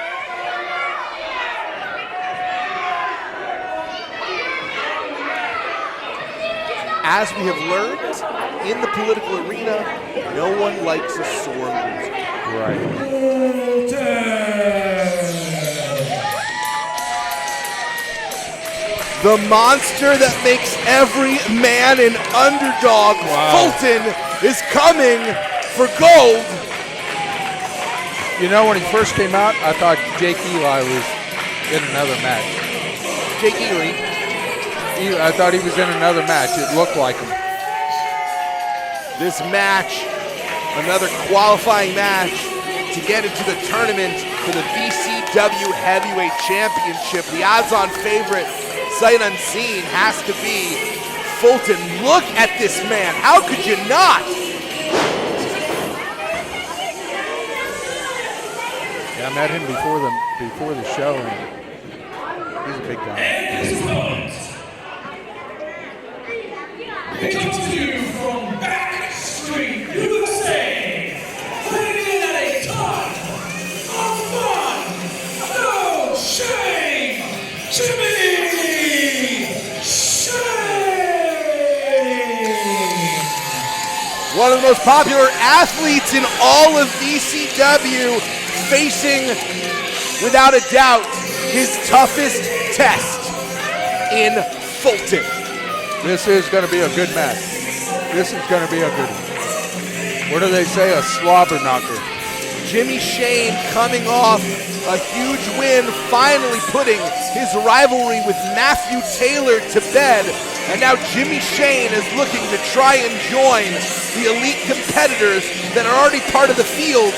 Speaker 1: As we have learned in the political arena, no one likes a sore loser. The monster that makes every man an underdog, Fulton, is coming for gold.
Speaker 2: You know, when he first came out, I thought Jake Eli was in another match.
Speaker 1: Jake Ely.
Speaker 2: I thought he was in another match. It looked like him.
Speaker 1: This match, another qualifying match to get into the tournament for the VCW Heavyweight Championship. The odds-on favorite, sight unseen, has to be Fulton. Look at this man. How could you not?
Speaker 2: Yeah, I met him before the show, and he's a big guy.
Speaker 3: It comes to you from Backstreet USA, putting in at a time of fun, no shame, Jimmy Shane.
Speaker 1: One of the most popular athletes in all of VCW, facing, without a doubt, his toughest test in Fulton.
Speaker 2: This is going to be a good match. This is going to be a good one. What do they say? A slobber knocker.
Speaker 1: Jimmy Shane coming off a huge win, finally putting his rivalry with Matthew Taylor to bed. And now Jimmy Shane is looking to try and join the elite competitors that are already part of the field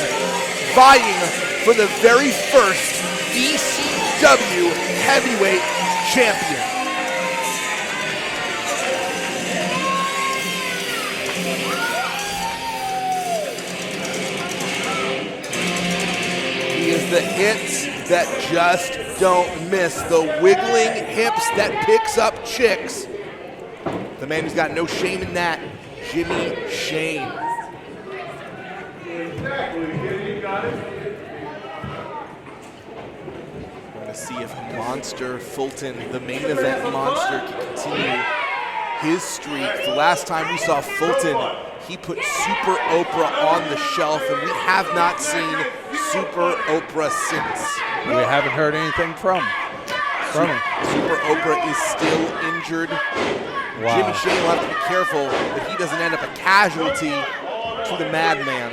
Speaker 1: vying for the very first VCW Heavyweight Champion. He is the hits that just don't miss, the wiggling hips that picks up chicks. The man who's got no shame in that, Jimmy Shane. We're going to see if Monster Fulton, the main event monster, can continue his streak. The last time we saw Fulton, he put Super Oprah on the shelf, and we have not seen Super Oprah since.
Speaker 2: We haven't heard anything from him.
Speaker 1: Super Oprah is still injured. Wow. Jimmy Shane will have to be careful that he doesn't end up a casualty to the Madman.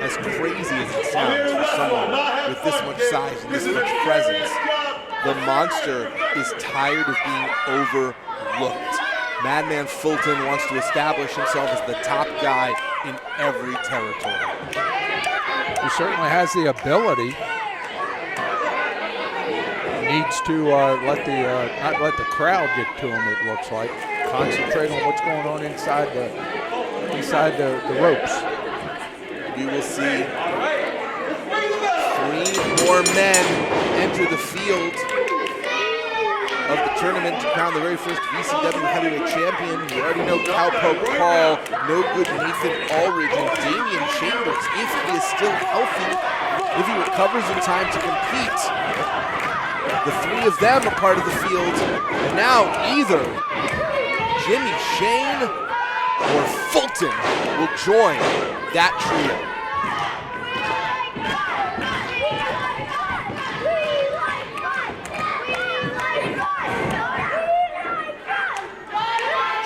Speaker 1: As crazy as it sounds for someone with this much size and this much presence, the Monster is tired of being overlooked. Madman Fulton wants to establish himself as the top guy in every territory.
Speaker 2: He certainly has the ability. Needs to not let the crowd get to him, it looks like. Concentrate on what's going on inside the ropes.
Speaker 1: We will see 3 more men enter the field of the tournament to crown the very first VCW Heavyweight Champion. You already know Cowpoke Paul, No Good Nathan Aldridge, and Damian Chambers, if he is still healthy, if he recovers in time to compete. The 3 of them are part of the field, and now either Jimmy Shane or Fulton will join that trio.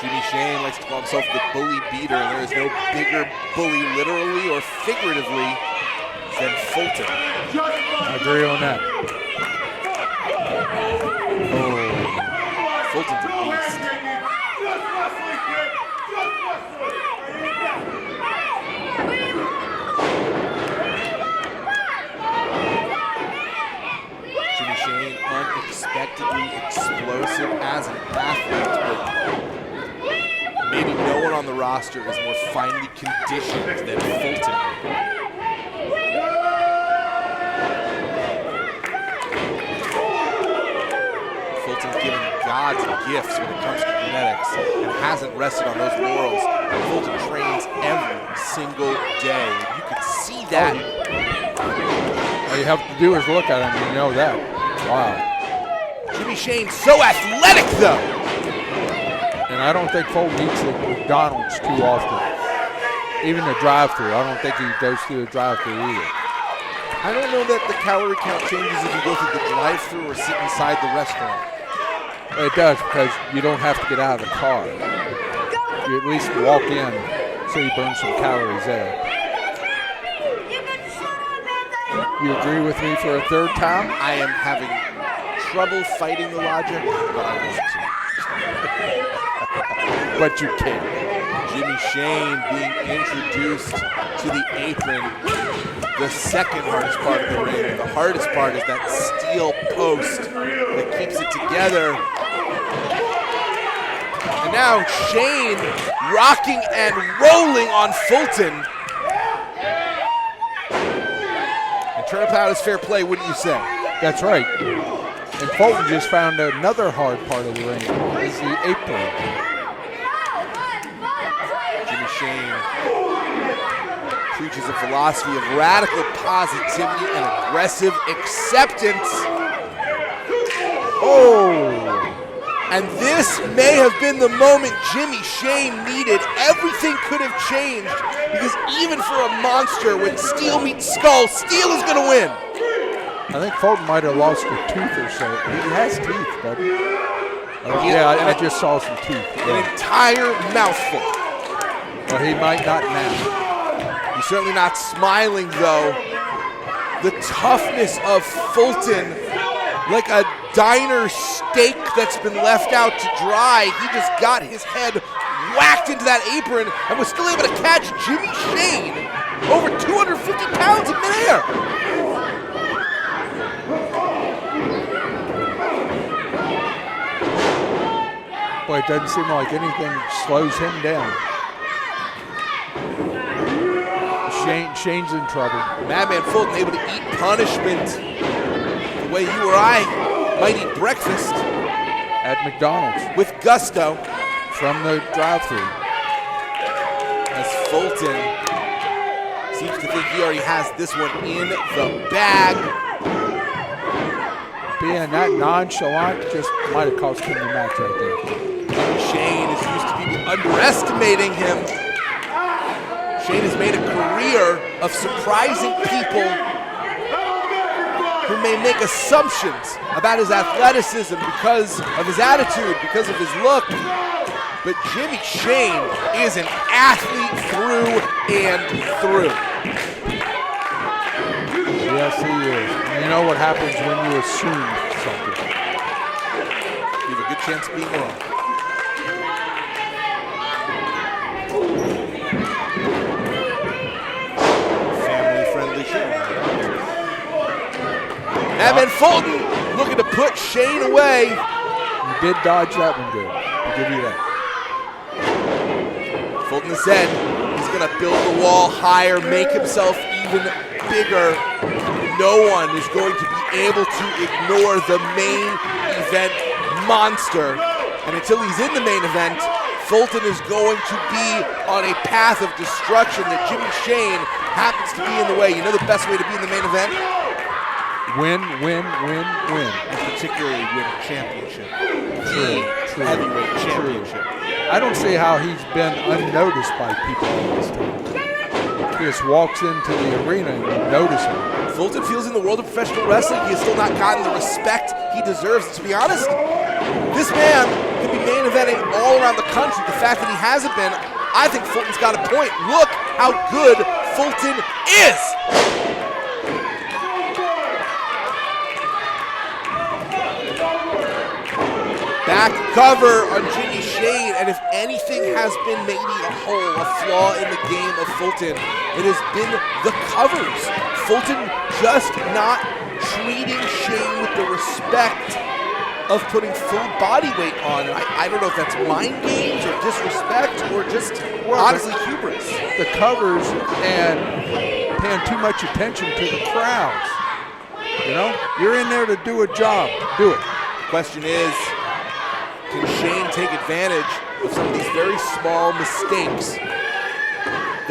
Speaker 1: Jimmy Shane likes to call himself the bully beater, and there is no bigger bully literally or figuratively than Fulton.
Speaker 2: I agree on that.
Speaker 1: Oh, Fulton's a beast. Jimmy Shane, unexpectedly explosive as an athlete, but maybe no one on the roster is more finely conditioned than Fulton. Fulton's given God's gifts when it comes to genetics and hasn't rested on those laurels. Fulton trains every single day. You can see that.
Speaker 2: All you have to do is look at him, you know that. Wow.
Speaker 1: Jimmy Shane so athletic though.
Speaker 2: And I don't think Fulton eats at McDonald's too often. Even the drive-thru. I don't think he goes through the drive-thru either.
Speaker 1: I don't know that the calorie count changes if you go through the drive-thru or sit inside the restaurant.
Speaker 2: It does, because you don't have to get out of the car. You at least walk in so you burn some calories there. You agree with me for a third time?
Speaker 1: I am having trouble fighting the logic, but I want to.
Speaker 2: But you can.
Speaker 1: Jimmy Shane being introduced to the apron. The second hardest part of the ring. The hardest part is that steel post that keeps it together. And now Shane rocking and rolling on Fulton. And turnabout is fair play, wouldn't you say?
Speaker 2: That's right. And Fulton just found another hard part of the ring, is the apron.
Speaker 1: Jimmy Shane preaches a philosophy of radical positivity and aggressive acceptance.
Speaker 2: Oh!
Speaker 1: And this may have been the moment Jimmy Shane needed. Everything could have changed, because even for a monster, when steel meets skull, steel is going to win.
Speaker 2: I think Fulton might have lost a tooth or so. He has teeth, buddy. I just saw some teeth.
Speaker 1: An entire mouthful.
Speaker 2: Well, he might not now.
Speaker 1: He's certainly not smiling, though. The toughness of Fulton, like a diner steak that's been left out to dry. He just got his head whacked into that apron and was still able to catch Jimmy Shane over 250 pounds in midair.
Speaker 2: Boy, it doesn't seem like anything slows him down. Shane's in trouble.
Speaker 1: Madman Fulton able to eat punishment the way you or I might eat breakfast.
Speaker 2: At McDonald's.
Speaker 1: With gusto.
Speaker 2: From the drive-thru.
Speaker 1: As Fulton seems to think he already has this one in the bag.
Speaker 2: Being that nonchalant just might have cost him the match right there.
Speaker 1: Shane is used to people underestimating him. Shane has made a career of surprising people who may make assumptions about his athleticism because of his attitude, because of his look. But Jimmy Shane is an athlete through and through.
Speaker 2: Yes, he is. And you know what happens when you assume something.
Speaker 1: You have a good chance of being wrong. Family-friendly show. Madman Fulton looking to put Shane away.
Speaker 2: You did dodge that one good. I'll give you that.
Speaker 1: Fulton said he's going to build the wall higher, make himself even bigger. No one is going to be able to ignore the main event monster. And until he's in the main event, Fulton is going to be on a path of destruction that Jimmy Shane happens to be in the way. You know the best way to be in the main event?
Speaker 2: Win, win, win, win.
Speaker 1: And particularly win a championship.
Speaker 2: True.
Speaker 1: Heavyweight championship.
Speaker 2: I don't see how he's been unnoticed by people all this time. He just walks into the arena and you notice him.
Speaker 1: Fulton feels in the world of professional wrestling he has still not gotten the respect he deserves. To be honest, this man could be main eventing all around the country. The fact that he hasn't been, I think Fulton's got a point. Look how good Fulton is. Back cover on Jimmy Shane, and if anything has been maybe a hole, a flaw in the game of Fulton, it has been the covers. Fulton just not treating Shane with the respect of putting full body weight on. And I don't know if that's mind games or disrespect or just honestly hubris.
Speaker 2: The covers and paying too much attention to the crowds. You know, you're in there to do a job. Do it.
Speaker 1: The question is, can Shane take advantage of some of these very small mistakes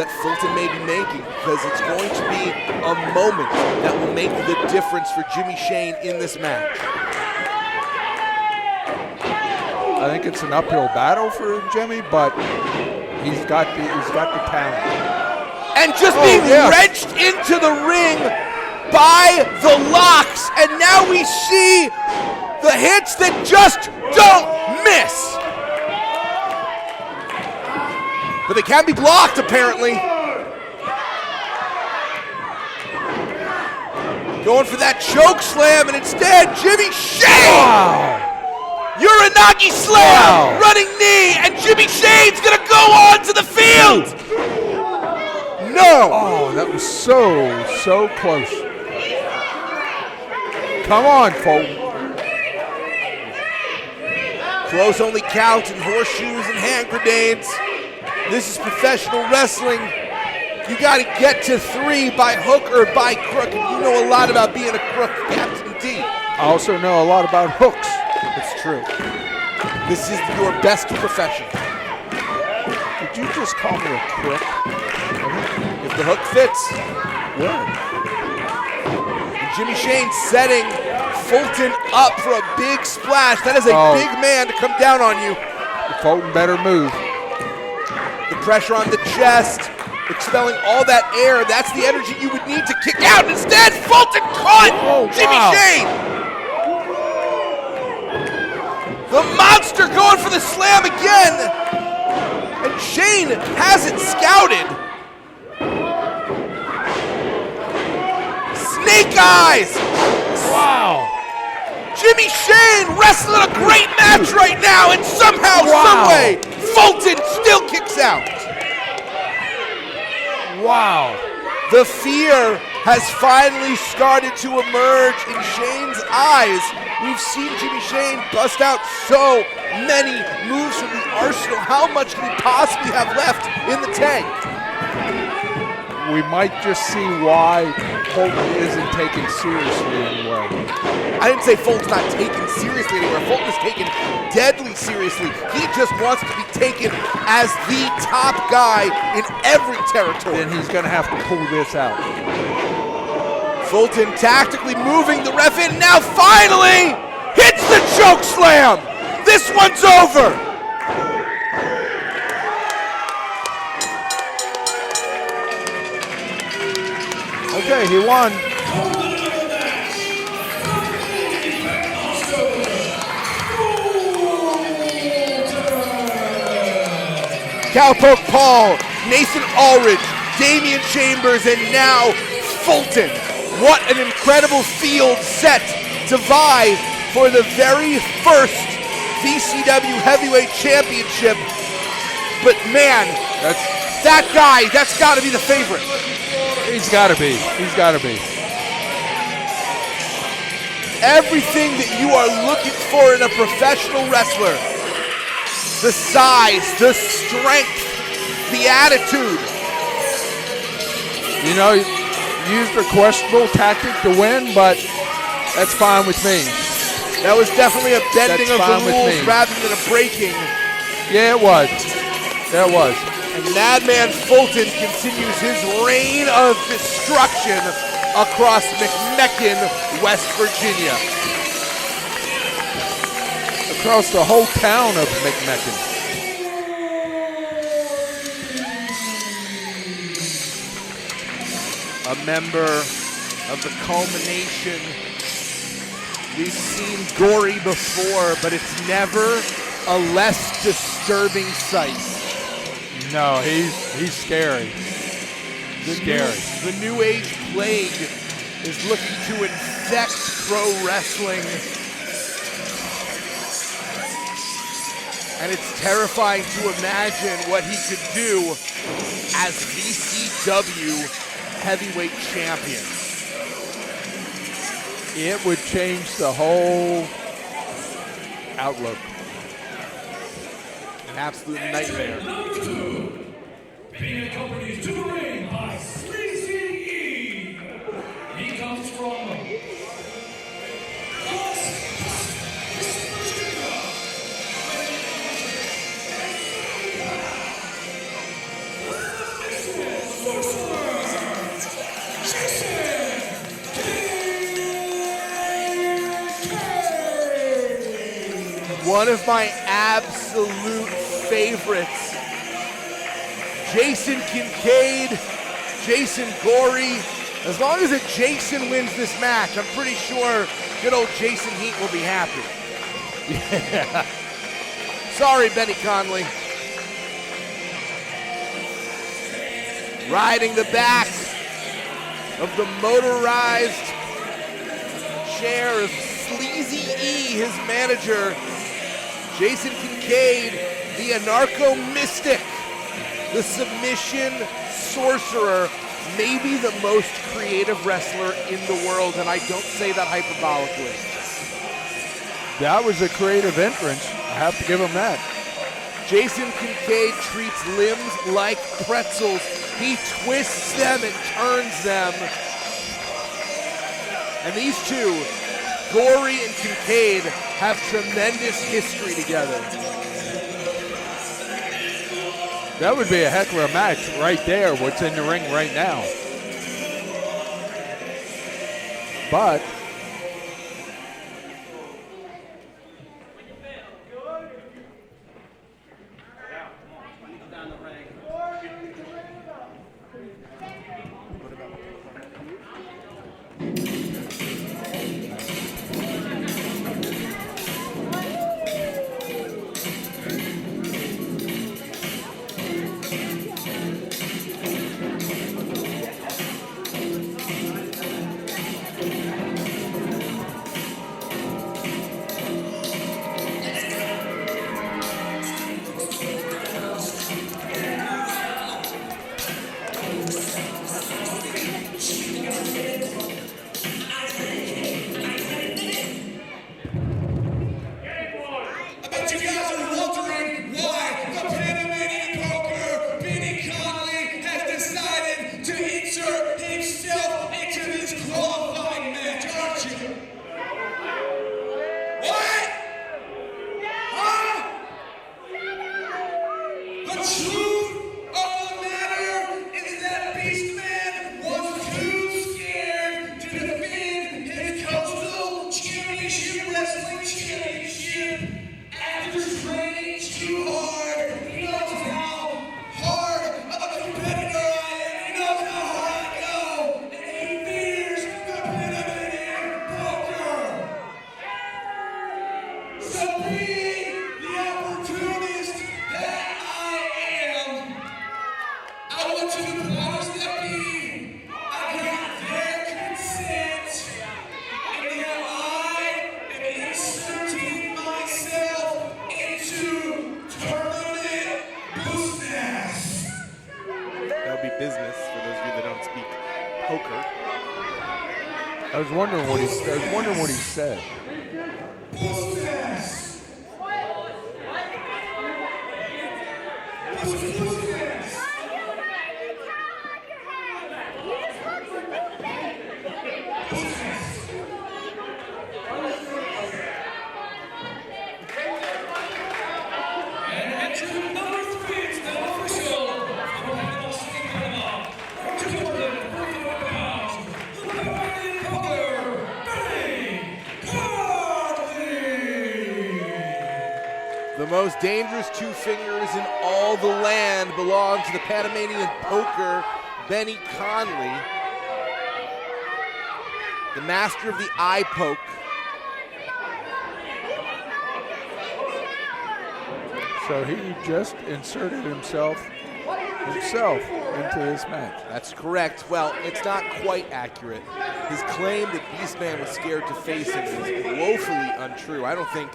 Speaker 1: that Fulton may be making? Because it's going to be a moment that will make the difference for Jimmy Shane in this match.
Speaker 2: I think it's an uphill battle for Jimmy, but he's got the talent.
Speaker 1: And just being wrenched into the ring by the locks, and now we see the hits that just don't miss. But they can be blocked, apparently. Going for that choke slam, and instead, Jimmy Shane!
Speaker 2: Wow.
Speaker 1: Uranagi slam! Running knee, and Jimmy Shane's gonna go on to the field! No!
Speaker 2: Oh, that was so close. Come on, Fulton.
Speaker 1: Close only counts and horseshoes and hand grenades. This is professional wrestling. You got to get to 3 by hook or by crook, and you know a lot about being a crook, Captain D.
Speaker 2: I also know a lot about hooks.
Speaker 1: It's true. This is your best profession.
Speaker 2: Did you just call me a crook?
Speaker 1: If the hook fits.
Speaker 2: Yeah.
Speaker 1: And Jimmy Shane setting Fulton up for a big splash. That is a big man to come down on you.
Speaker 2: Fulton better move.
Speaker 1: The pressure on the chest, expelling all that air. That's the energy you would need to kick out. Instead, Fulton caught Jimmy Shane. The monster going for the slam again. And Shane has it scouted. Snake eyes.
Speaker 2: Wow.
Speaker 1: Jimmy Shane wrestling a great match right now, and somehow, someway, Fulton still kicks out.
Speaker 2: Wow.
Speaker 1: The fear has finally started to emerge in Shane's eyes. We've seen Jimmy Shane bust out so many moves from the arsenal. How much can he possibly have left in the tank?
Speaker 2: We might just see why Fulton isn't taken seriously anymore.
Speaker 1: I didn't say Fulton's not taken seriously anywhere. Fulton is taken deadly seriously. He just wants to be taken as the top guy in every territory.
Speaker 2: Then he's going to have to pull this out.
Speaker 1: Fulton tactically moving the ref in. Now finally hits the choke slam. This one's over.
Speaker 2: Okay, he won.
Speaker 1: Cowpoke Paul, Nathan Ulrich, Damian Chambers, and now Fulton. What an incredible field set to vie for the very first VCW Heavyweight Championship. But man, that guy, that's got to be the favorite.
Speaker 2: He's got to be. He's got to be.
Speaker 1: Everything that you are looking for in a professional wrestler. The size, the strength, the attitude.
Speaker 2: You know, used a questionable tactic to win, but that's fine with me.
Speaker 1: That was definitely a bending of the rules rather than a breaking.
Speaker 2: Yeah, it was. That was.
Speaker 1: And Madman Fulton continues his reign of destruction across McMecken, West Virginia.
Speaker 2: Across the whole town of McMecken.
Speaker 1: A member of the culmination. We've seen Gory before, but it's never a less disturbing sight.
Speaker 2: No, he's scary.
Speaker 1: The New Age plague is looking to infect pro wrestling. And it's terrifying to imagine what he could do as VCW heavyweight champion.
Speaker 2: It would change the whole outlook.
Speaker 1: An absolute nightmare.
Speaker 4: Being accompanied to the ring by Sleazy E. He comes from
Speaker 1: one of my absolute favorites, Jason Kincaid, Jason Gory. As long as a Jason wins this match, I'm pretty sure good old Jason Heat will be happy. Yeah. Sorry, Benny Conley. Riding the back of the motorized chair of Sleazy E, his manager, Jason Kincaid, the anarcho mystic, the submission sorcerer, maybe the most creative wrestler in the world, and I don't say that hyperbolically.
Speaker 2: That was a creative entrance. I have to give him that.
Speaker 1: Jason Kincaid treats limbs like pretzels. He twists them and turns them. And these two, Gory and Kincaid, have tremendous history together.
Speaker 2: That would be a heck of a match right there, what's in the ring right now. But
Speaker 1: don't speak poker.
Speaker 2: I was wondering what he said.
Speaker 1: The most dangerous two fingers in all the land belong to the Panamanian poker, Benny Conley, the master of the eye poke.
Speaker 2: So he just inserted himself into this match.
Speaker 1: That's correct. Well, it's not quite accurate. His claim that Beastman was scared to face him is woefully untrue. I don't think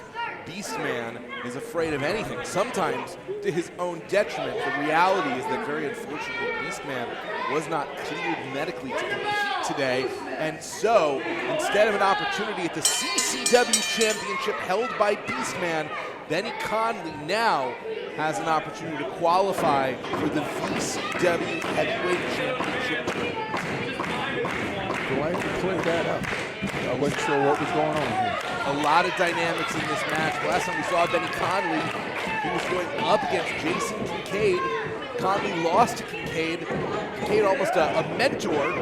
Speaker 1: Beastman is afraid of anything, sometimes to his own detriment. The reality is that very unfortunately Beastman was not cleared medically to compete today, and so instead of an opportunity at the CCW Championship held by Beastman, Benny Conley now has an opportunity to qualify for the VCW Heavyweight Championship.
Speaker 2: Go ahead and clear that up. I wasn't sure what was going on here.
Speaker 1: A lot of dynamics in this match. Last time we saw Benny Conley, he was going up against Jason Kincaid. Conley lost to Kincaid. Kincaid almost a mentor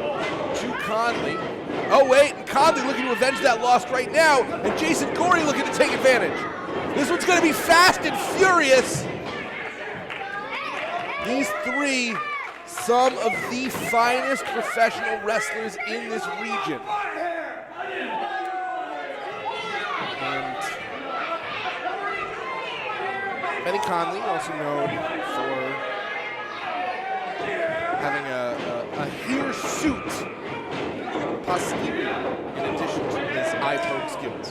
Speaker 1: to Conley. Oh wait, and Conley looking to avenge that loss right now, and Jason Gory looking to take advantage. This one's going to be fast and furious. These three, some of the finest professional wrestlers in this region. And Benny Conley, also known for having a hirsute possibly in addition to his eye poke skills.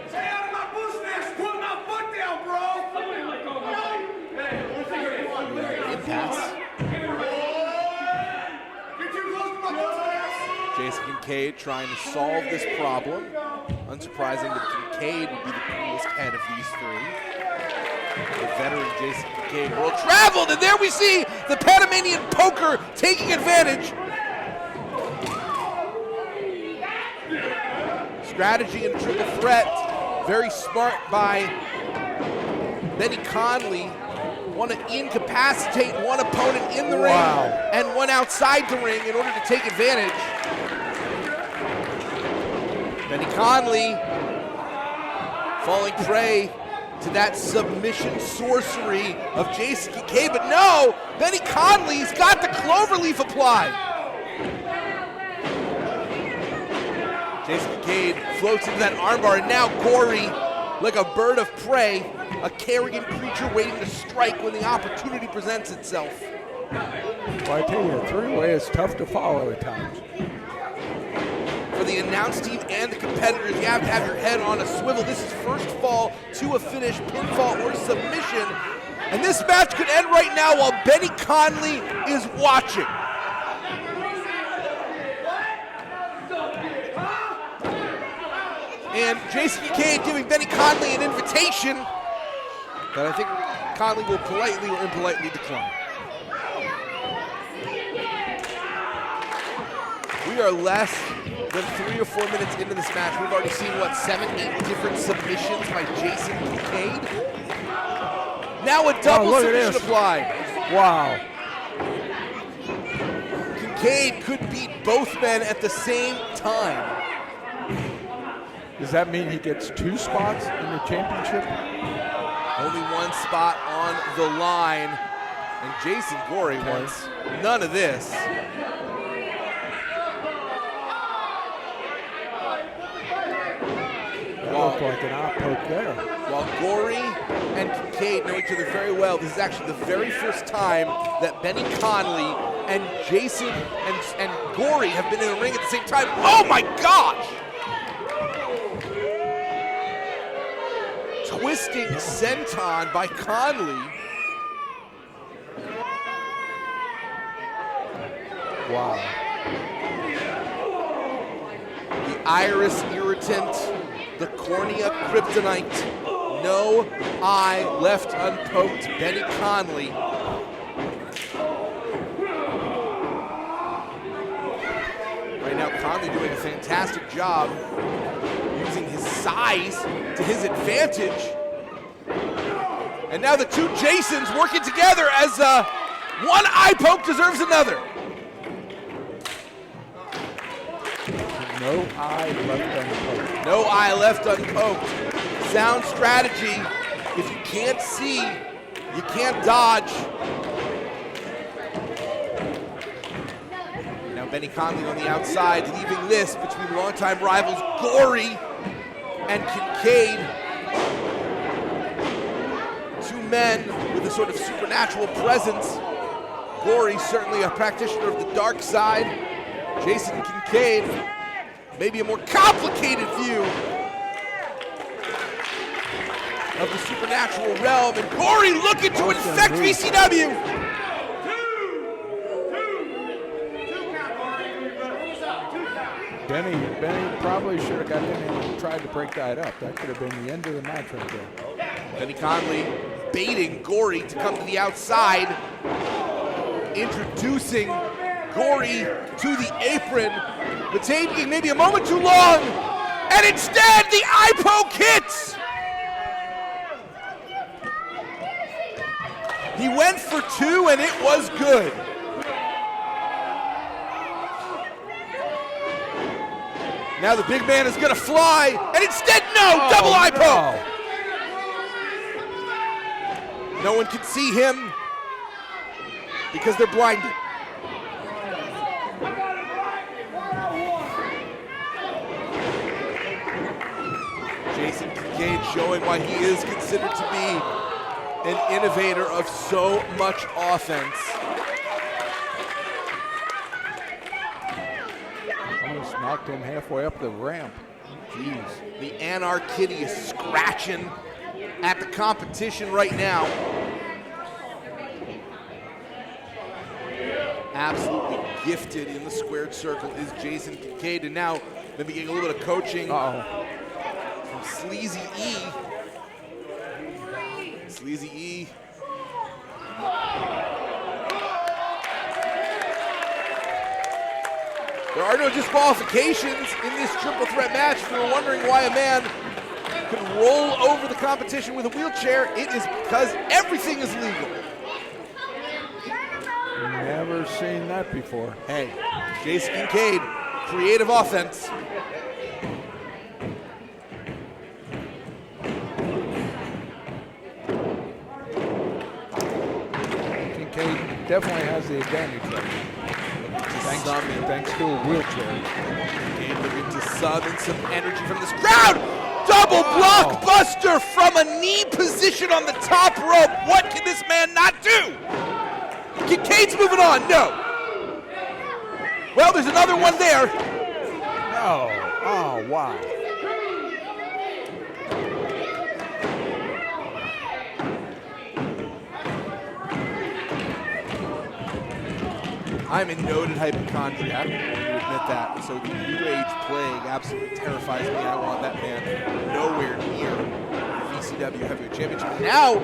Speaker 3: Stay out of my bush nest! Put my foot down, bro!
Speaker 1: Impasse.
Speaker 3: You're too close to my bush nest!
Speaker 1: Jason Kincaid trying to solve this problem. Unsurprising that Kincaid would be the coolest head of these three. The veteran Jason Kincaid world traveled, and there we see the Panamanian poker taking advantage. Strategy and triple threat, very smart by Benny Conley. Want to incapacitate one opponent in the ring and one outside the ring in order to take advantage. Benny Conley falling prey to that submission sorcery of Jason Kincaid, but no, Benny Conley's got the cloverleaf applied. Jason Kincaid floats into that armbar, and now Gory, like a bird of prey, a carrion creature waiting to strike when the opportunity presents itself.
Speaker 2: Well, I tell you, a three-way is tough to follow at times.
Speaker 1: For the announce team and the competitors, you have to have your head on a swivel. This is first fall to a finish, pinfall or submission. And this match could end right now while Benny Conley is watching. And Jason Kincaid giving Benny Conley an invitation that I think Conley will politely or impolitely decline. We are less than 3 or 4 minutes into this match. We've already seen, 7, 8 different submissions by Jason Kincaid. Now a double submission applied.
Speaker 2: Wow.
Speaker 1: Kincaid could beat both men at the same time.
Speaker 2: Does that mean he gets 2 spots in the championship?
Speaker 1: Only 1 spot on the line, and Jason Gory wants none of this.
Speaker 2: Looked like an eye poke there.
Speaker 1: While Gory and Kincaid know each other very well, this is actually the very first time that Benny Conley and Jason and Gory have been in the ring at the same time. Oh my gosh! Twisting senton by Conley.
Speaker 2: Wow.
Speaker 1: The iris irritant, the cornea kryptonite, no eye left unpoked, Benny Conley. Right now, Conley doing a fantastic job using his size to his advantage. And now the two Jasons working together as one eye poke deserves another.
Speaker 2: No eye left unpoked.
Speaker 1: No eye left unpoked. Sound strategy. If you can't see, you can't dodge. Now Benny Conley on the outside, leaving this between longtime rivals Gory and Kincaid. Two men with a sort of supernatural presence. Gory, certainly a practitioner of the dark side. Jason Kincaid, maybe a more complicated view of the supernatural realm. And Gory looking to infect VCW.
Speaker 2: Benny probably should have got in and tried to break that up. That could have been the end of the match right there.
Speaker 1: Benny Conley baiting Gory to come to the outside, introducing Gory to the apron, but taking maybe a moment too long, and instead the eye poke hits. He went for two and it was good. Now the big man is gonna fly, and instead, no, double eye poke. No one can see him because they're blinded. Jason Kincaid showing why he is considered to be an innovator of so much offense.
Speaker 2: Almost knocked him halfway up the ramp. Jeez.
Speaker 1: The Anar Kitty is scratching at the competition right now. Absolutely gifted in the squared circle is Jason Kincaid, and now maybe getting a little bit of coaching from Sleazy E. Sleazy E. There are no disqualifications in this triple threat match. If you were wondering why a man could roll over the competition with a wheelchair, it is because everything is legal.
Speaker 2: Never seen that before.
Speaker 1: Hey, Jason Kincaid, creative offense.
Speaker 2: Kincaid definitely has the advantage right now. Thanks to a wheelchair.
Speaker 1: Kincaid looking to summon some energy from this crowd. Double blockbuster from a knee position on the top rope. What can this man not do? Kincaid's moving on. No. Well, there's another one there.
Speaker 2: No. Oh, wow.
Speaker 1: I'm a noted hypochondriac, I'm going to admit that. So the New Age plague absolutely terrifies me. I want that man nowhere near the VCW Heavyweight Championship. Now,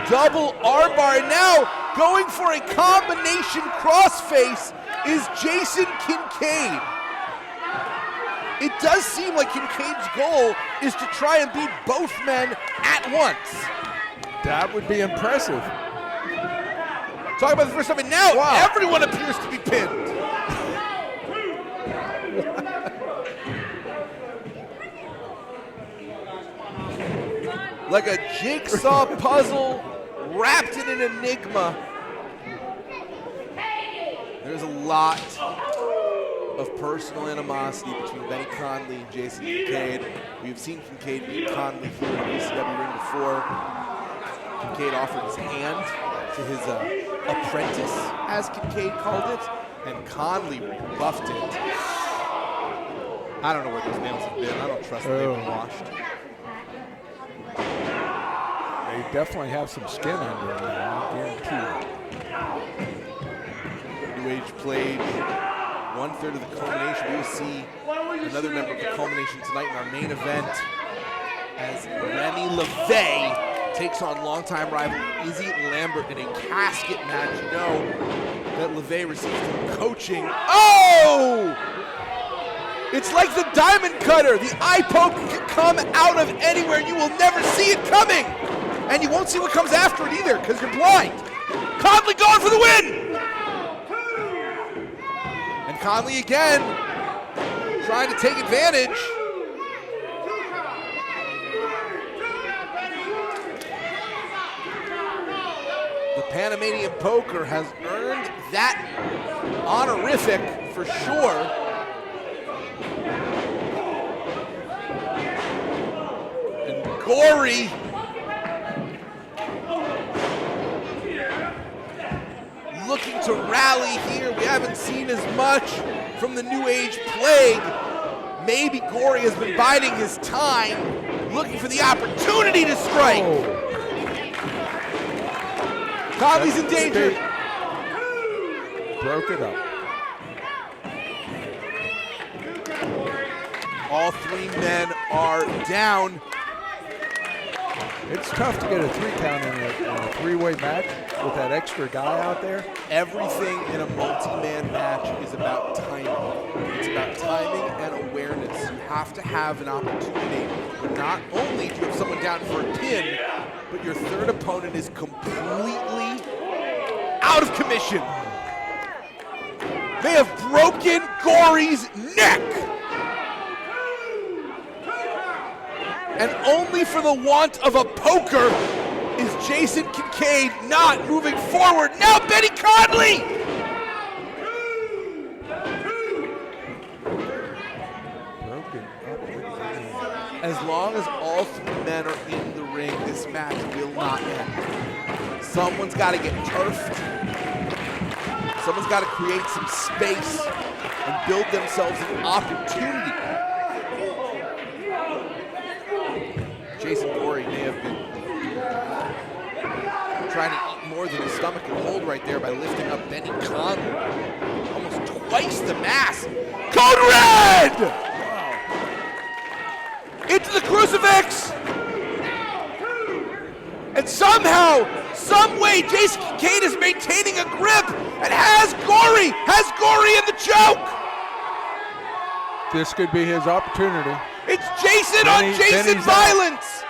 Speaker 1: double armbar, and now going for a combination crossface is Jason Kincaid. It does seem like Kincaid's goal is to try and beat both men at once.
Speaker 2: That would be impressive.
Speaker 1: Talk about the first time, and now everyone appears to be pinned. Like a jigsaw puzzle wrapped in an enigma. There's a lot of personal animosity between Benny Conley and Jason Kincaid. We've seen Kincaid beat Conley here in the VCW ring before. Kincaid offered his hand to his apprentice, as Kincaid called it, and Conley buffed it. I don't know where those nails have been. I don't trust that they've been washed.
Speaker 2: They definitely have some skin under them, I guarantee you.
Speaker 1: New Age played 1/3 of the culmination. We will see another member of the culmination tonight in our main event as Remy LeVay takes on longtime rival Izzy Lambert in a casket match. You know that LeVay received some coaching. Oh! It's like the diamond cutter. The eye poke can come out of anywhere. You will never see it coming. And you won't see what comes after it either because you're blind. Conley going for the win! And Conley again trying to take advantage. The Panamanian poker has earned that honorific for sure. And Gory looking to rally here. We haven't seen as much from the New Age Plague. Maybe Gory has been biding his time, looking for the opportunity to strike.
Speaker 2: Oh.
Speaker 1: Conley's in danger.
Speaker 2: Broke it up.
Speaker 1: All three men are down.
Speaker 2: It's tough to get a 3 count in a 3-way match with that extra guy out there.
Speaker 1: Everything in a multi-man match is about timing. It's about timing and awareness. You have to have an opportunity where not only do you have someone down for a pin, but your third opponent is completely out of commission. They have broken Gory's neck. And only for the want of a poker is Jason Kincaid not moving forward. Now Benny Conley!
Speaker 2: Broken up.
Speaker 1: As long as all three men are in the ring, this match will not end. Someone's got to get turfed. Someone's got to create some space and build themselves an opportunity. Jason Gory may have been trying to eat more than his stomach can hold right there by lifting up Benny Conley. Almost twice the mass. Code Red! Wow. Into the crucifix! And somehow, some way, Jason Kincaid is maintaining a grip and has Gory in the choke!
Speaker 2: This could be his opportunity.
Speaker 1: It's Jason on Jason violence!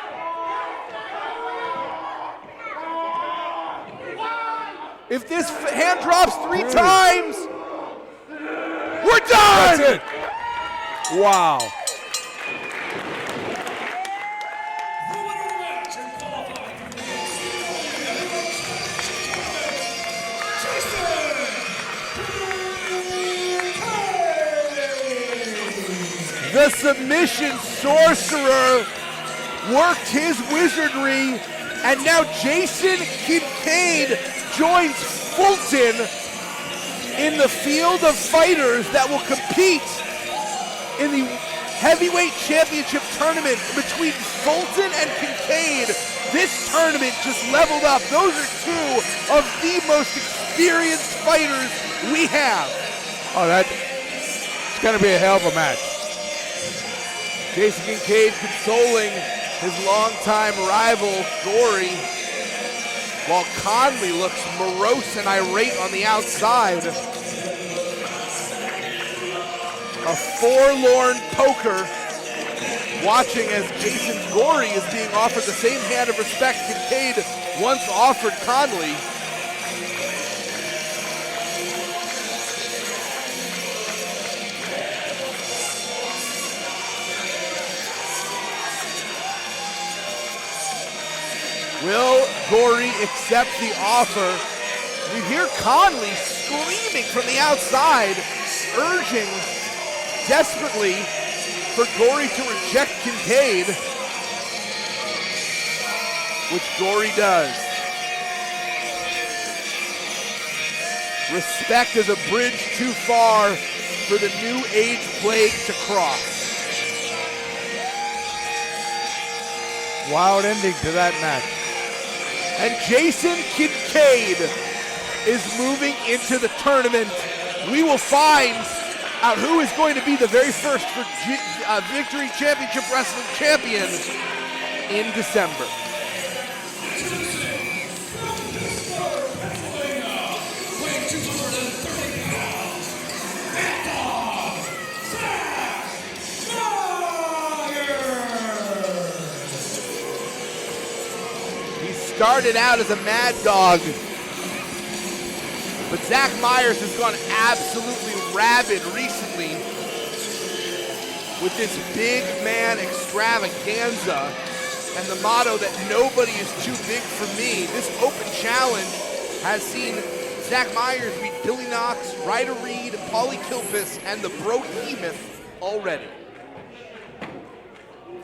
Speaker 1: If this hand drops 3 times, we're done!
Speaker 2: That's it. Wow.
Speaker 1: The submission sorcerer worked his wizardry, and now Jason Kincaid joins Fulton in the field of fighters that will compete in the heavyweight championship tournament between Fulton and Kincaid. This tournament just leveled up. Those are 2 of the most experienced fighters we have.
Speaker 2: Oh, it's going to be a hell of a match.
Speaker 1: Jason Kincaid consoling his longtime rival, Gory, while Conley looks morose and irate on the outside. A forlorn poker watching as Jason Gory is being offered the same hand of respect Kincaid once offered Conley. Will Gory accept the offer? You hear Conley screaming from the outside, urging desperately for Gory to reject Kincaid, which Gory does. Respect is a bridge too far for the New Age Plague to cross.
Speaker 2: Wild ending to that match.
Speaker 1: And Jason Kincaid is moving into the tournament. We will find out who is going to be the very first Victory Championship Wrestling champion in December. He started out as a mad dog, but Zach Myers has gone absolutely rabid recently with this big man extravaganza and the motto that nobody is too big for me. This open challenge has seen Zach Myers beat Billy Knox, Ryder Reed, Paulie Kilpis, and the Brohemoth already.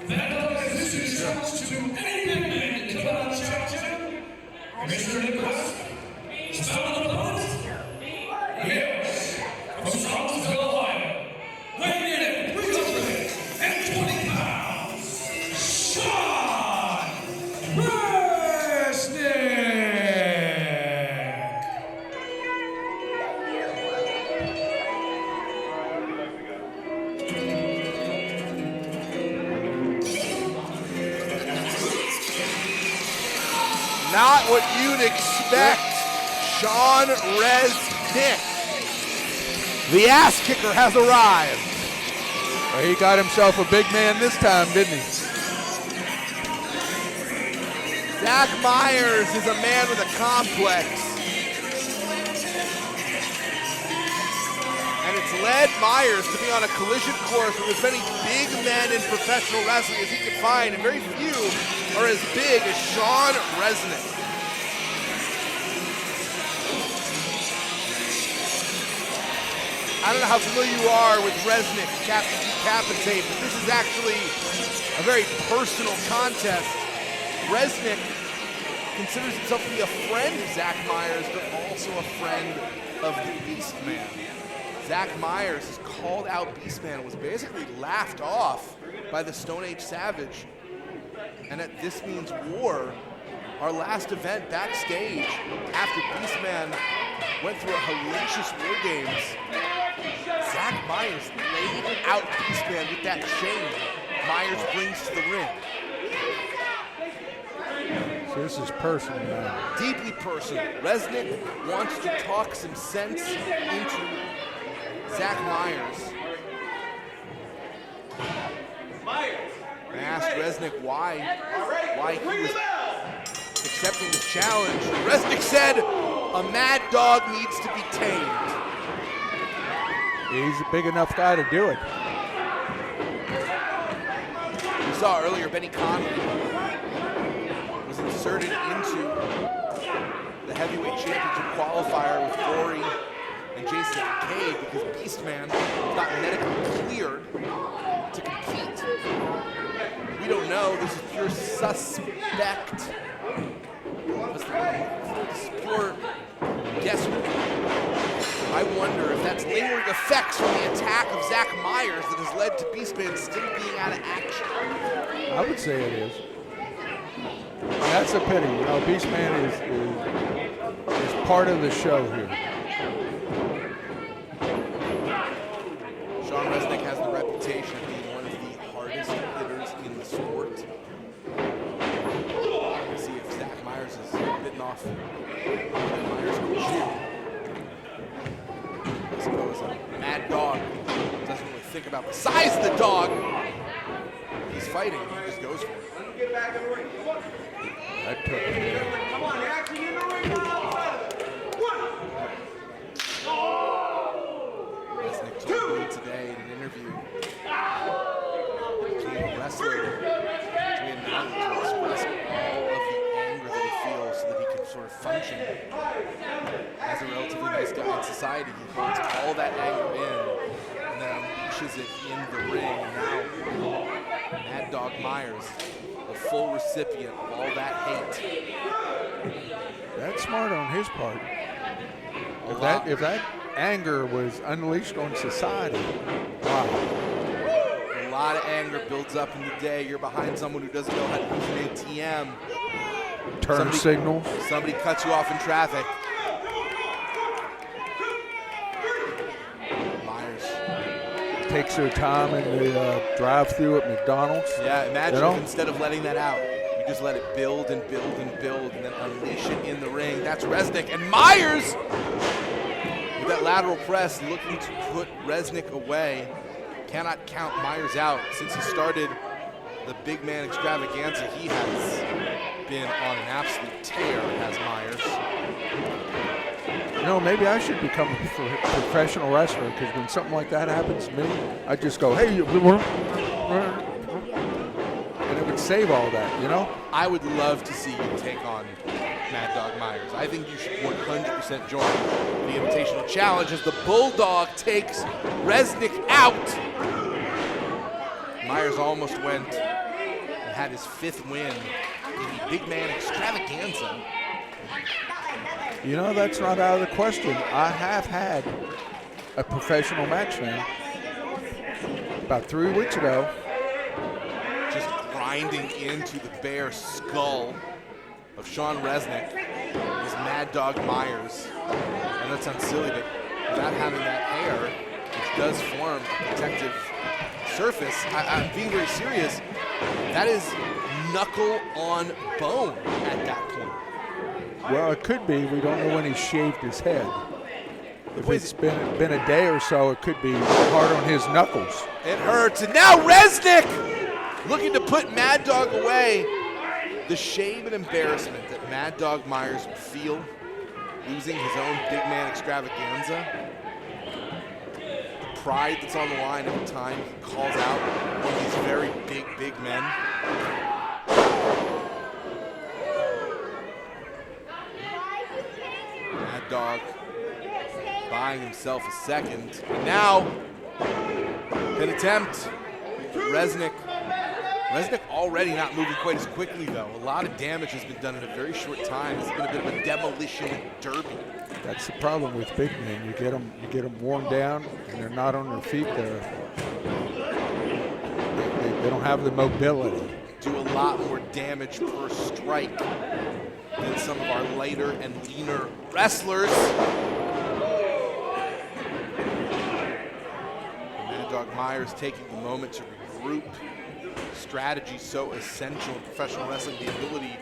Speaker 4: That is this challenge to any big man in the champion. Mr. Nicholas, spell the opponent. Yes, from Charlottesville, Ohio, weighing in at 320 pounds, Sean Resnick.
Speaker 1: Not what you'd expect, Sean Resnick. The ass kicker has arrived.
Speaker 2: Well, he got himself a big man this time, didn't he?
Speaker 1: Zach Myers is a man with a complex. And it's led Myers to be on a collision course with as many big men in professional wrestling as he can find, and very few are as big as Sean Resnick. I don't know how familiar you are with Resnick, Captain Decapitate, but this is actually a very personal contest. Resnick considers himself to be a friend of Zach Myers, but also a friend of the Beastman. Zach Myers has called out Beastman and was basically laughed off by the Stone Age Savage. And at This Means War, our last event backstage, after Beastman went through a hellacious War Games, Zach Myers laid out Beastman with that chain Myers brings to the ring.
Speaker 2: So this is personal now.
Speaker 1: Deeply personal. Resnick wants to talk some sense into Zach Myers. I asked Resnick why he was accepting this challenge. Resnick said, a mad dog needs to be tamed.
Speaker 2: He's a big enough guy to do it.
Speaker 1: We saw earlier Benny Conley was inserted into the heavyweight championship qualifier with Gory and Jason Kincaid because Beastman got medically cleared to compete. We don't know. This is pure suspect. This is pure guesswork. I wonder if that's lingering effects from the attack of Zach Myers that has led to Beastman still being out of action.
Speaker 2: I would say it is. That's a pity. You know, Beastman is part of the show here.
Speaker 1: Sean Resnick has the reputation of being one of the hardest hitters in the sport. Let's see if Zach Myers is bitten off Myers' chew. I suppose a mad dog doesn't really think about the size of the dog. He's fighting, he just goes for it.
Speaker 2: That took it.
Speaker 3: Come on, action in the ring.
Speaker 1: Resnick told me today in an interview, became a wrestler to be able to express all of the anger that he feels so that he can sort of function as a relatively nice guy in society. He holds all that anger in and then unleashes it in the ring. And now, Mad Dog Myers, the full recipient of all that hate.
Speaker 2: That's smart on his part. If that anger was unleashed on society, wow.
Speaker 1: A lot of anger builds up in the day. You're behind someone who doesn't know how to use an ATM.
Speaker 2: Turn signals.
Speaker 1: Somebody cuts you off in traffic. Myers
Speaker 2: takes their time in the drive-through at McDonald's.
Speaker 1: Yeah, imagine if instead of letting that out, you just let it build and build and build and then unleash it in the ring. That's Resnick. And Myers, with that lateral press, looking to put Resnick away. Cannot count Myers out. Since he started the big man extravaganza, he has been on an absolute tear, has Myers.
Speaker 2: You know, maybe I should become a professional wrestler, because when something like that happens to me, I just go, hey, and it would save all that, you know?
Speaker 1: I would love to see you take on Mad Dog Myers. I think you should 100% join the Invitational Challenge as the Bulldog takes Resnick out. Myers almost went and had his 5th win in the big man extravaganza.
Speaker 2: You know, that's not out of the question. I have had a professional match now. About 3 weeks ago.
Speaker 1: Just grinding into the bare skull of Sean Resnick is Mad Dog Myers. And that sounds silly, but without having that hair, which does form a protective surface, I'm being very serious. That is knuckle on bone at that point.
Speaker 2: Well, it could be. We don't know when he shaved his head. If it's been a day or so, it could be hard on his knuckles.
Speaker 1: It hurts. And now Resnick looking to put Mad Dog away. The shame and embarrassment that Mad Dog Myers would feel losing his own big man extravaganza. The pride that's on the line every time he calls out one of these very big men. Mad Dog buying himself a second. And now, an attempt. Resnick already not moving quite as quickly, though. A lot of damage has been done in a very short time. It's been a bit of a demolition derby.
Speaker 2: That's the problem with big men. You get them worn down, and they're not on their feet. They don't have the mobility.
Speaker 1: Do a lot more damage per strike than some of our lighter and leaner wrestlers. Mad Dog Myers taking the moment to regroup. Strategy so essential in professional wrestling, the ability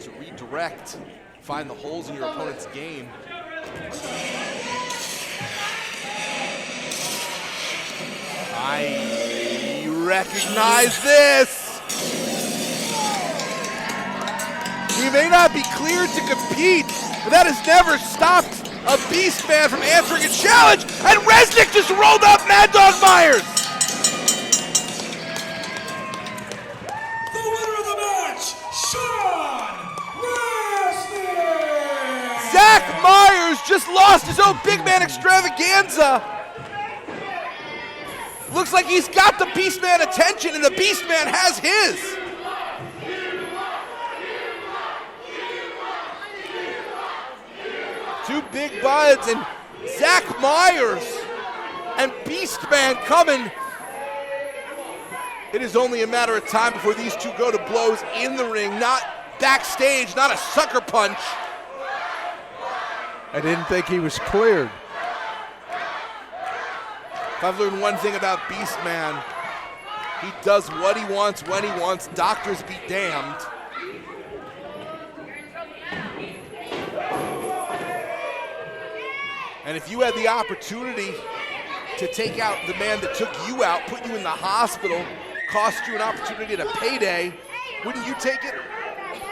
Speaker 1: to redirect, find the holes in your opponent's game. I recognize this. He may not be cleared to compete, but that has never stopped a beast man from answering a challenge, and Resnick just rolled up Mad Dog Myers.
Speaker 4: The winner of the match, Sean Resnick!
Speaker 1: Zach Myers just lost his own big man extravaganza. Looks like he's got the beast man attention, and the beast man has his. Two big buds and Zach Myers and Beastman coming. It is only a matter of time before these two go to blows in the ring, not backstage, not a sucker punch.
Speaker 2: I didn't think he was cleared.
Speaker 1: If I've learned one thing about Beastman, he does what he wants, when he wants, doctors be damned. And if you had the opportunity to take out the man that took you out, put you in the hospital, cost you an opportunity at a payday, wouldn't you take it?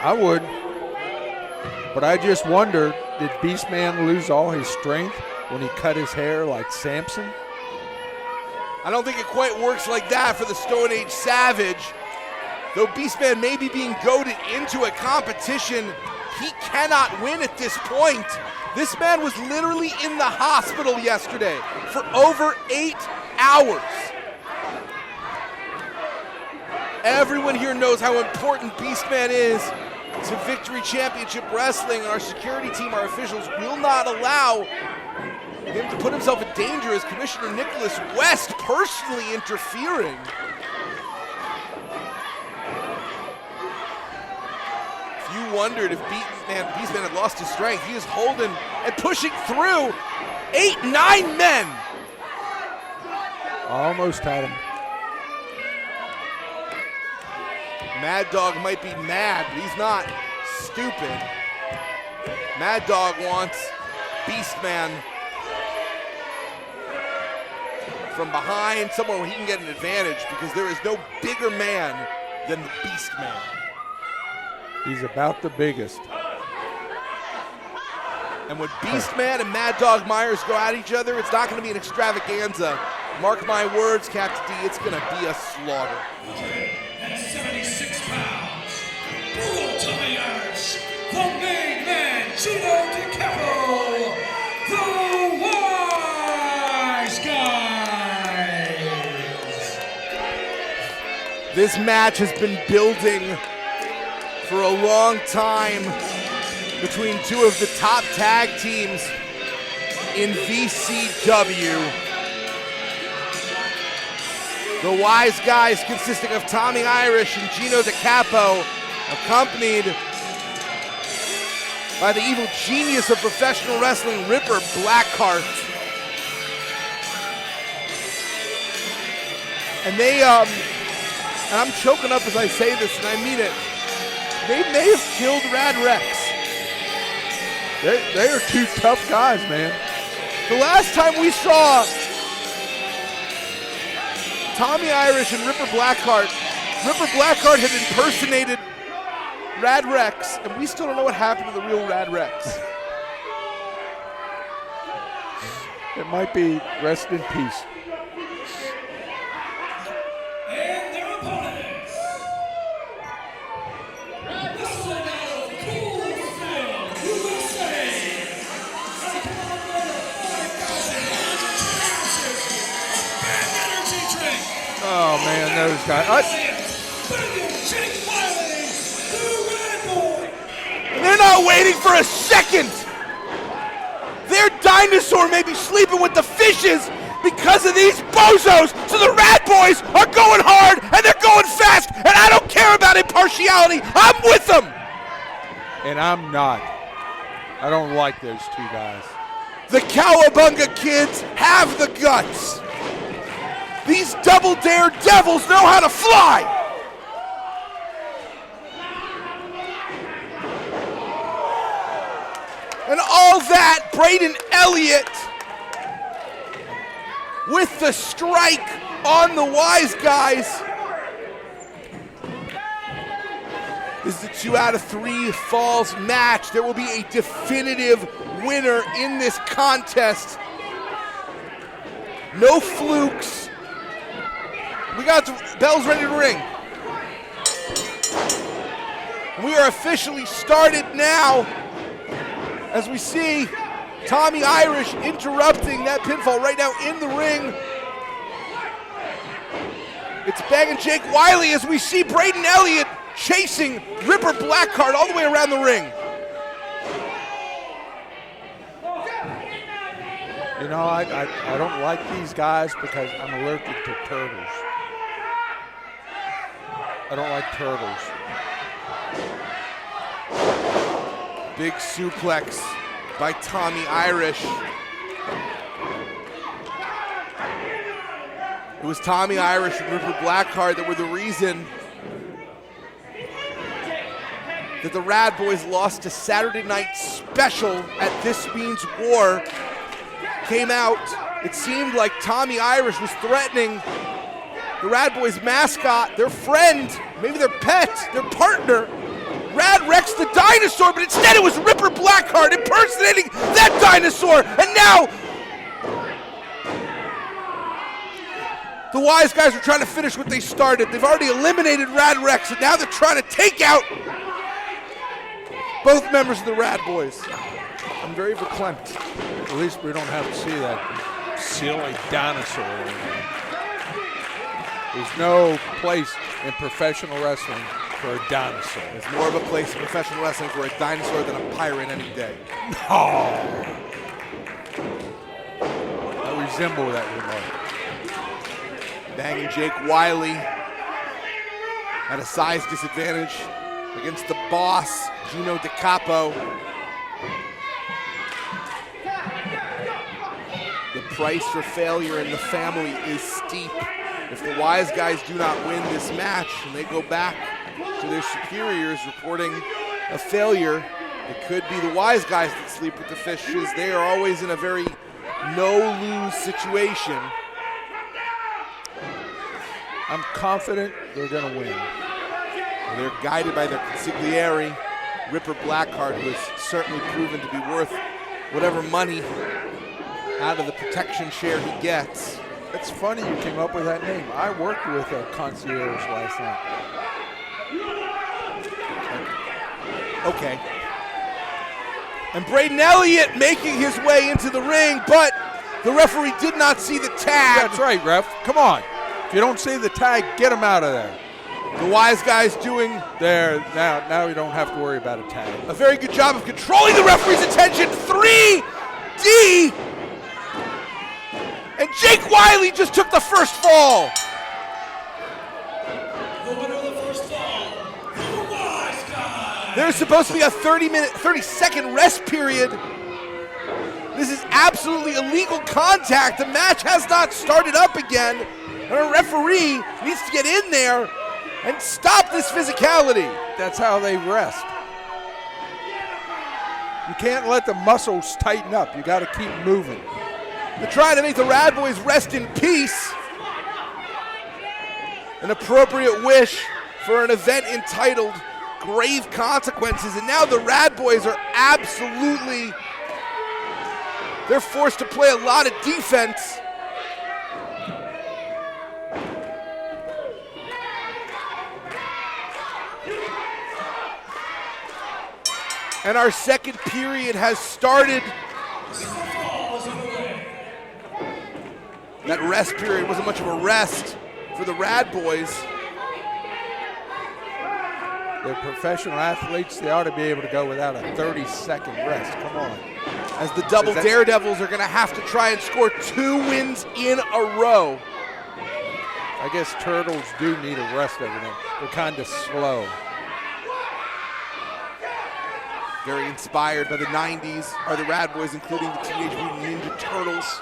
Speaker 2: I would. But I just wonder, did Beastman lose all his strength when he cut his hair like Samson?
Speaker 1: I don't think it quite works like that for the Stone Age Savage. Though Beastman may be being goaded into a competition, he cannot win at this point. This man was literally in the hospital yesterday for over 8 hours. Everyone here knows how important Beastman is to Victory Championship Wrestling, and our security team, our officials, will not allow him to put himself in danger as Commissioner Nicholas West personally interfering. If you wondered if Beastman had lost his strength, he is holding and pushing through 8, 9 men.
Speaker 2: Almost had him.
Speaker 1: Mad Dog might be mad, but he's not stupid. Mad Dog wants Beast Man from behind, somewhere where he can get an advantage, because there is no bigger man than the Beast Man.
Speaker 2: He's about the biggest.
Speaker 1: And when Beast Man and Mad Dog Myers go at each other, it's not going to be an extravaganza. Mark my words, Captain D, it's going to be a slaughter.
Speaker 4: At 76 pounds, brutal Tommy Irish, the main man, Gino DiCapo, the Wise Guys.
Speaker 1: This match has been building for a long time between two of the top tag teams in VCW. The Wise Guys, consisting of Tommy Irish and Gino DiCapo, accompanied by the evil genius of professional wrestling, Ripper Blackheart. And they, and I'm choking up as I say this, and I mean it, they may have killed Rad Rex.
Speaker 2: They are two tough guys, man.
Speaker 1: The last time we saw Tommy Irish and Ripper Blackheart had impersonated Rad Rex, and we still don't know what happened to the real Rad Rex.
Speaker 2: It might be rest in peace.
Speaker 4: And their opponents, wrestling out of Coolsville, USA, at a combined of 5,100 ounces of bad energy drink.
Speaker 2: Oh, man, those guys.
Speaker 4: Jake Wiley, the Red Boy.
Speaker 1: They're not waiting for a second. Their dinosaur may be sleeping with the fishes because of these bozos. So the Rad Boys are going hard and they're going fast, and I don't care about impartiality. I'm with them.
Speaker 2: And I'm not. I don't like those two guys.
Speaker 1: The Cowabunga kids have the guts. These Double Dare devils know how to fly. And all that, Braden Elliott with the strike on the Wise Guys. This is a 2 out of 3 falls match. There will be a definitive winner in this contest. No flukes. We got the bells ready to ring. We are officially started now, as we see Tommy Irish interrupting that pinfall right now in the ring. It's banging Jake Wiley as we see Braden Elliott chasing Ripper Blackheart all the way around the ring.
Speaker 2: You know, I don't like these guys because I'm allergic to turtles. I don't like turtles.
Speaker 1: Big suplex by Tommy Irish. It was Tommy Irish and Ripper Blackheart that were the reason that the Rad Boys lost to Saturday Night Special at This Means War. Came out, it seemed like Tommy Irish was threatening the Rad Boys mascot, their friend, maybe their pet, their partner, Rad Rex the dinosaur, but instead it was Ripper Blackheart impersonating that dinosaur. And now the Wise Guys are trying to finish what they started. They've already eliminated Rad Rex, and now they're trying to take out both members of the Rad Boys. I'm very verklempt.
Speaker 2: At least we don't have to see that silly dinosaur anymore. There's no place in professional wrestling for a dinosaur.
Speaker 1: There's more of a place in professional wrestling for a dinosaur than a pirate any day.
Speaker 2: Oh. I resemble that remark.
Speaker 1: Banging Jake Wiley at a size disadvantage against the boss, Gino DiCapo. The price for failure in the family is steep. If the Wise Guys do not win this match and they go back to their superiors reporting a failure, it could be the Wise Guys that sleep with the fishes. They are always in a very no-lose situation.
Speaker 2: I'm confident they're going to win.
Speaker 1: They're guided by their consigliere, Ripper Blackheart, who has certainly proven to be worth whatever money out of the protection share he gets.
Speaker 2: It's funny you came up with that name. I worked with a concierge last night.
Speaker 1: Okay. And Braden Elliott making his way into the ring, but the referee did not see the tag.
Speaker 2: That's right, ref. Come on. If you don't see the tag, get him out of there.
Speaker 1: The Wise Guys doing
Speaker 2: there. Now you don't have to worry about a tag.
Speaker 1: A very good job of controlling the referee's attention. 3D. And Jake Wiley just took the first fall.
Speaker 4: The winner of the first fall, the Wise Guys.
Speaker 1: There's supposed to be a 30-second rest period. This is absolutely illegal contact. The match has not started up again. And a referee needs to get in there and stop this physicality.
Speaker 2: That's how they rest. You can't let the muscles tighten up. You got to keep moving.
Speaker 1: They're trying to make the Rad Boys rest in peace. An appropriate wish for an event entitled Grave Consequences. And now the Rad Boys are absolutely, they're forced to play a lot of defense. And our second period has started. That rest period wasn't much of a rest for the Rad Boys.
Speaker 2: They're professional athletes. They ought to be able to go without a 30-second rest. Come on.
Speaker 1: As the double Daredevils are going to have to try and score 2 wins in a row.
Speaker 2: I guess Turtles do need a rest every day. They're kind of slow.
Speaker 1: Very inspired by the 90s are the Rad Boys, including the Teenage Mutant Ninja Turtles.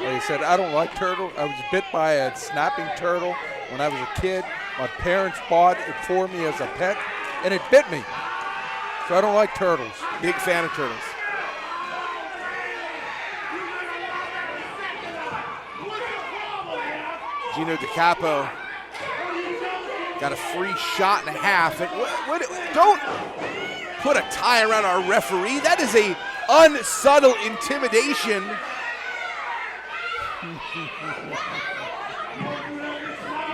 Speaker 2: Like I said, I don't like turtles. I was bit by a snapping turtle when I was a kid. My parents bought it for me as a pet, and it bit me. So I don't like turtles.
Speaker 1: Big fan of turtles. Gino DiCapo got a free shot and a half. And don't put a tie around our referee. That is a unsubtle intimidation.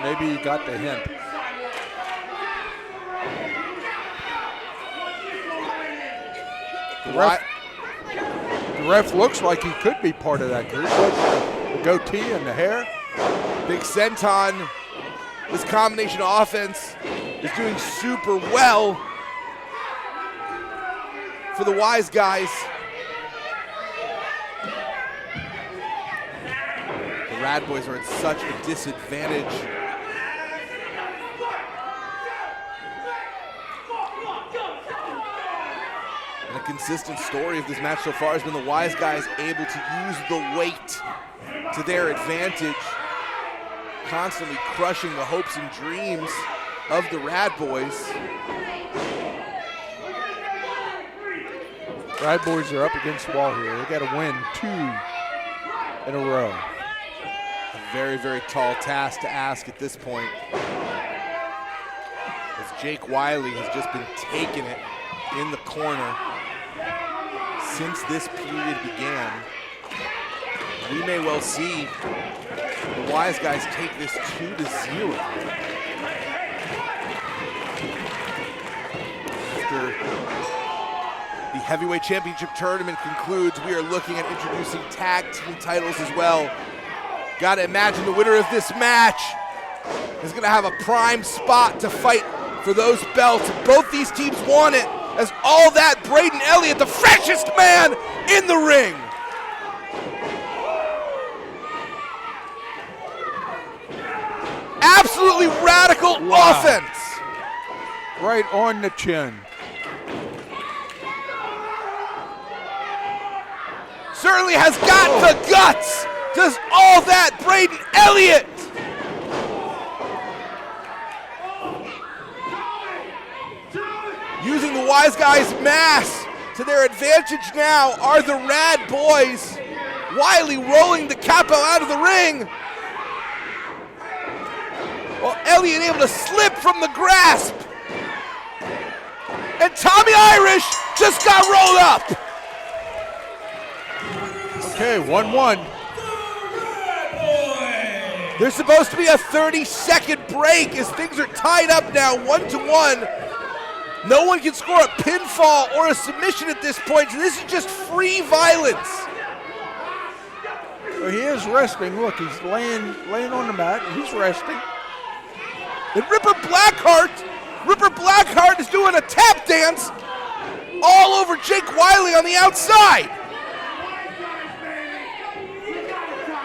Speaker 2: Maybe he got the hint. The ref looks like he could be part of that group. The goatee and the hair.
Speaker 1: Big senton. This combination of offense is doing super well for the Wise Guys. The Rad Boys are at such a disadvantage. And a consistent story of this match so far has been the Wise Guys able to use the weight to their advantage, constantly crushing the hopes and dreams of the Rad Boys.
Speaker 2: Rad Boys are up against the wall here. They got to win 2 in a row.
Speaker 1: A very, very tall task to ask at this point, as Jake Wiley has just been taking it in the corner since this period began. We may well see the Wise Guys take this 2-0. After the heavyweight championship tournament concludes, we are looking at introducing tag team titles as well. Gotta imagine the winner of this match is gonna have a prime spot to fight for those belts. Both these teams want it, as all that Braden Elliott, the freshest man in the ring. Absolutely radical offense.
Speaker 2: Right on the chin.
Speaker 1: certainly has got the guts. Does all that, Braden Elliott. Using the Wise Guys mass to their advantage now are the Rad Boys. Wiley rolling the capo out of the ring. Well, Elliott able to slip from the grasp. And Tommy Irish just got rolled up.
Speaker 2: Okay, 1-1.
Speaker 1: There's supposed to be a 30-second break as things are tied up now, 1-1. No one can score a pinfall or a submission at this point, so this is just free violence.
Speaker 2: Well, he is resting. Look, he's laying on the mat. He's resting.
Speaker 1: And Ripper Blackheart is doing a tap dance all over Jake Wiley on the outside.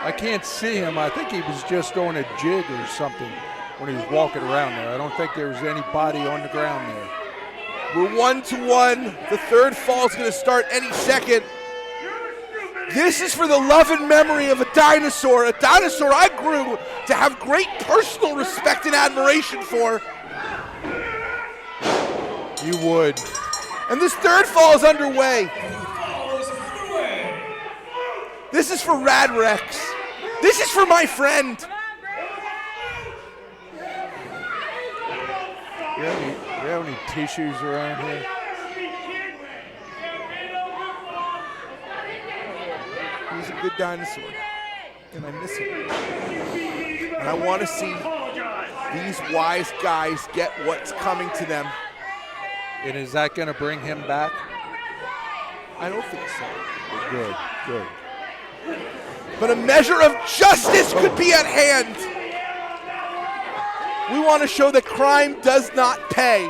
Speaker 2: I can't see him. I think he was just on a jig or something when he was walking around there. I don't think there was anybody on the ground there.
Speaker 1: We're 1-1. The third fall is going to start any second. This is for the love and memory of a dinosaur I grew to have great personal respect and admiration for.
Speaker 2: You would.
Speaker 1: And this third fall is underway. This is for Rad Rex. This is for my friend.
Speaker 2: You have any tissues around here?
Speaker 1: He's a good dinosaur, and I miss him. And I want to see these Wise Guys get what's coming to them.
Speaker 2: And is that going to bring him back?
Speaker 1: I don't think so.
Speaker 2: Good.
Speaker 1: But a measure of justice could be at hand. We want to show that crime does not pay.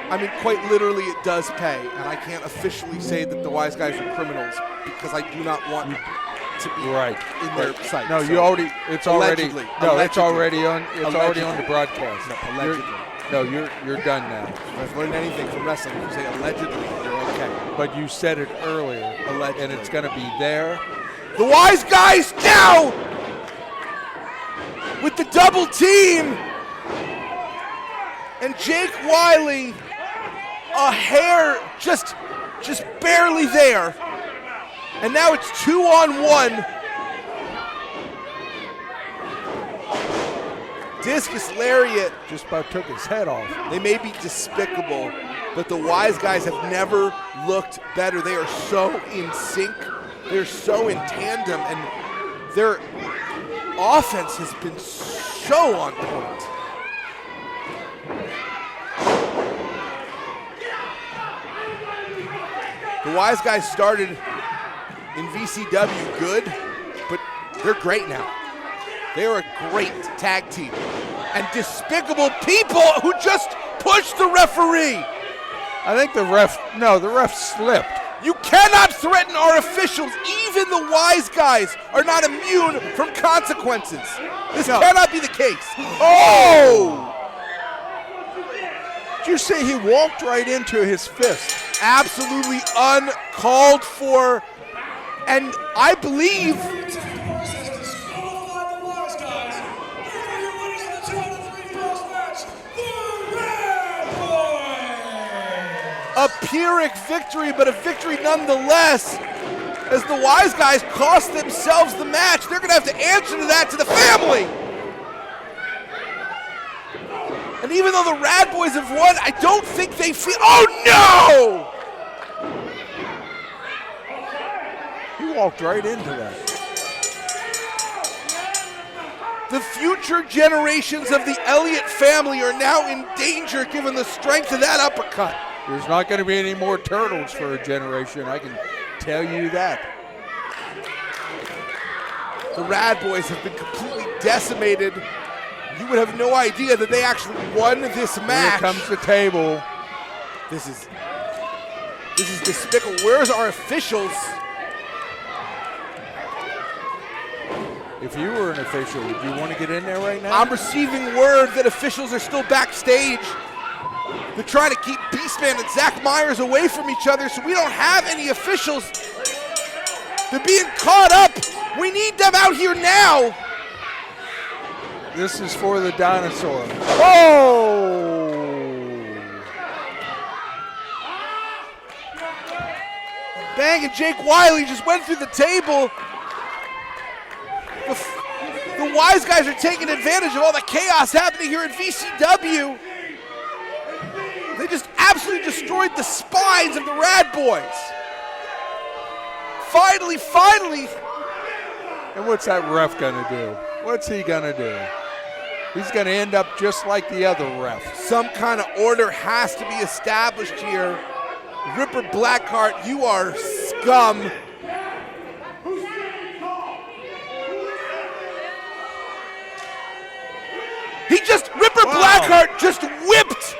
Speaker 1: I mean, quite literally, it does pay, and I can't officially say that the Wise Guys are criminals because I do not want to be in their sight.
Speaker 2: No,
Speaker 1: so
Speaker 2: it's already on
Speaker 1: Allegedly.
Speaker 2: the broadcast.
Speaker 1: No, allegedly.
Speaker 2: You're done now.
Speaker 1: If I've learned anything from wrestling, if you say allegedly, you're okay.
Speaker 2: But you said it earlier,
Speaker 1: Allegedly.
Speaker 2: and it's going to be there.
Speaker 1: The Wise Guys now with the double team, and Jake Wiley, a hair just barely there, and now it's 2-on-1. Discus lariat.
Speaker 2: Just about took his head off.
Speaker 1: They may be despicable, but the Wise Guys have never looked better. They are so in sync. They're so in tandem, and their offense has been so on point. The Wise Guys started in VCW good, but they're great now. They are a great tag team. And despicable people who just pushed the referee.
Speaker 2: I think the ref slipped.
Speaker 1: You cannot threaten our officials. Even the Wise Guys are not immune from consequences. This cannot be the case. Oh!
Speaker 2: Did you see he walked right into his fist?
Speaker 1: Absolutely uncalled for. And I believe a Pyrrhic victory, but a victory nonetheless, as the Wise Guys cost themselves the match. They're going to have to answer to that to the family. And even though the Rad Boys have won, I don't think they feel. Oh no!
Speaker 2: He walked right into that.
Speaker 1: The future generations of the Elliott family are now in danger given the strength of that uppercut.
Speaker 2: There's not going to be any more turtles for a generation, I can tell you that.
Speaker 1: The Rad Boys have been completely decimated. You would have no idea that they actually won this match.
Speaker 2: Here comes the table.
Speaker 1: This is despicable. Where's our officials?
Speaker 2: If you were an official, would you want to get in there right now?
Speaker 1: I'm receiving word that officials are still backstage. They're trying to keep Beastman and Zach Myers away from each other, so we don't have any officials. They're being caught up. We need them out here now.
Speaker 2: This is for the dinosaur. Oh!
Speaker 1: Bang and Jake Wiley just went through the table. The wise guys are taking advantage of all the chaos happening here at VCW. They just absolutely destroyed the spines of the Rad Boys. Finally.
Speaker 2: And what's that ref gonna do? What's he gonna do? He's gonna end up just like the other ref.
Speaker 1: Some kind of order has to be established here. Ripper Blackheart, you are scum. Ripper Blackheart just whipped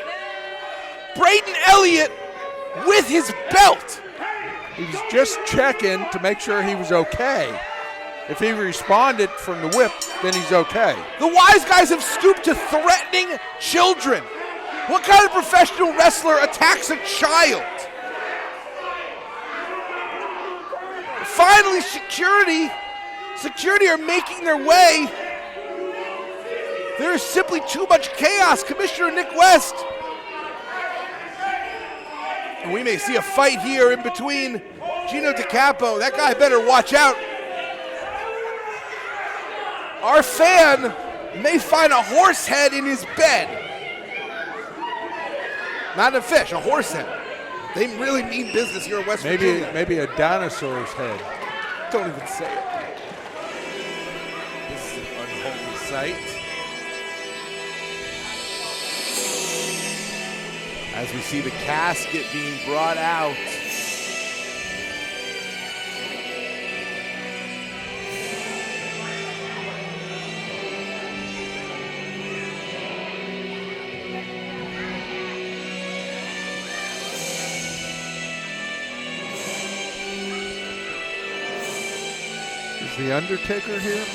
Speaker 1: Braden Elliott with his belt.
Speaker 2: He was just checking to make sure he was okay. If he responded from the whip, then he's okay.
Speaker 1: The wise guys have stooped to threatening children. What kind of professional wrestler attacks a child? Finally, security are making their way. There is simply too much chaos. Commissioner Nick West. And we may see a fight here in between Gino DiCapo. That guy better watch out. Our fan may find a horse head in his bed. Not a fish, a horse head. They really mean business here in West Virginia.
Speaker 2: Maybe a dinosaur's head.
Speaker 1: Don't even say it. This is an unholy sight. As we see the casket being brought out.
Speaker 2: Is the Undertaker here?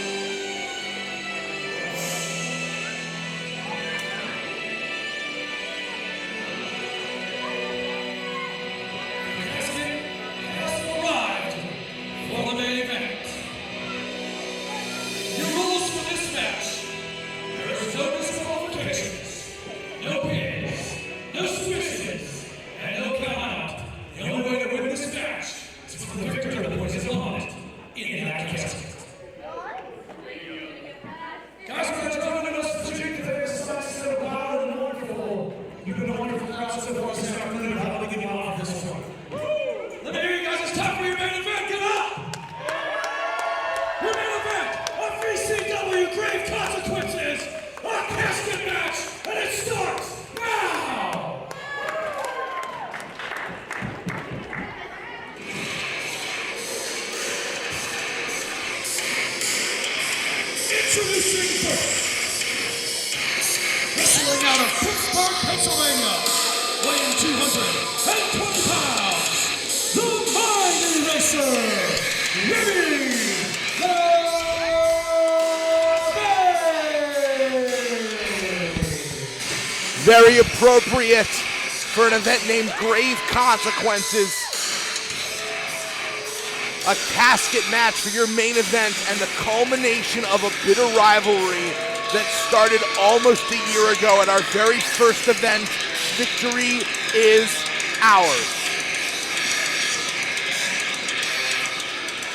Speaker 4: Wrestling out of Pittsburgh, Pennsylvania, weighing 220 pounds, the Mighty Racer, winning the Bay.
Speaker 1: Very appropriate for an event named Grave Consequences. A casket match for your main event and the culmination of a bitter rivalry that started almost a year ago at our very first event. Victory is ours.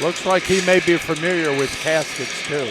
Speaker 2: Looks like he may be familiar with caskets too.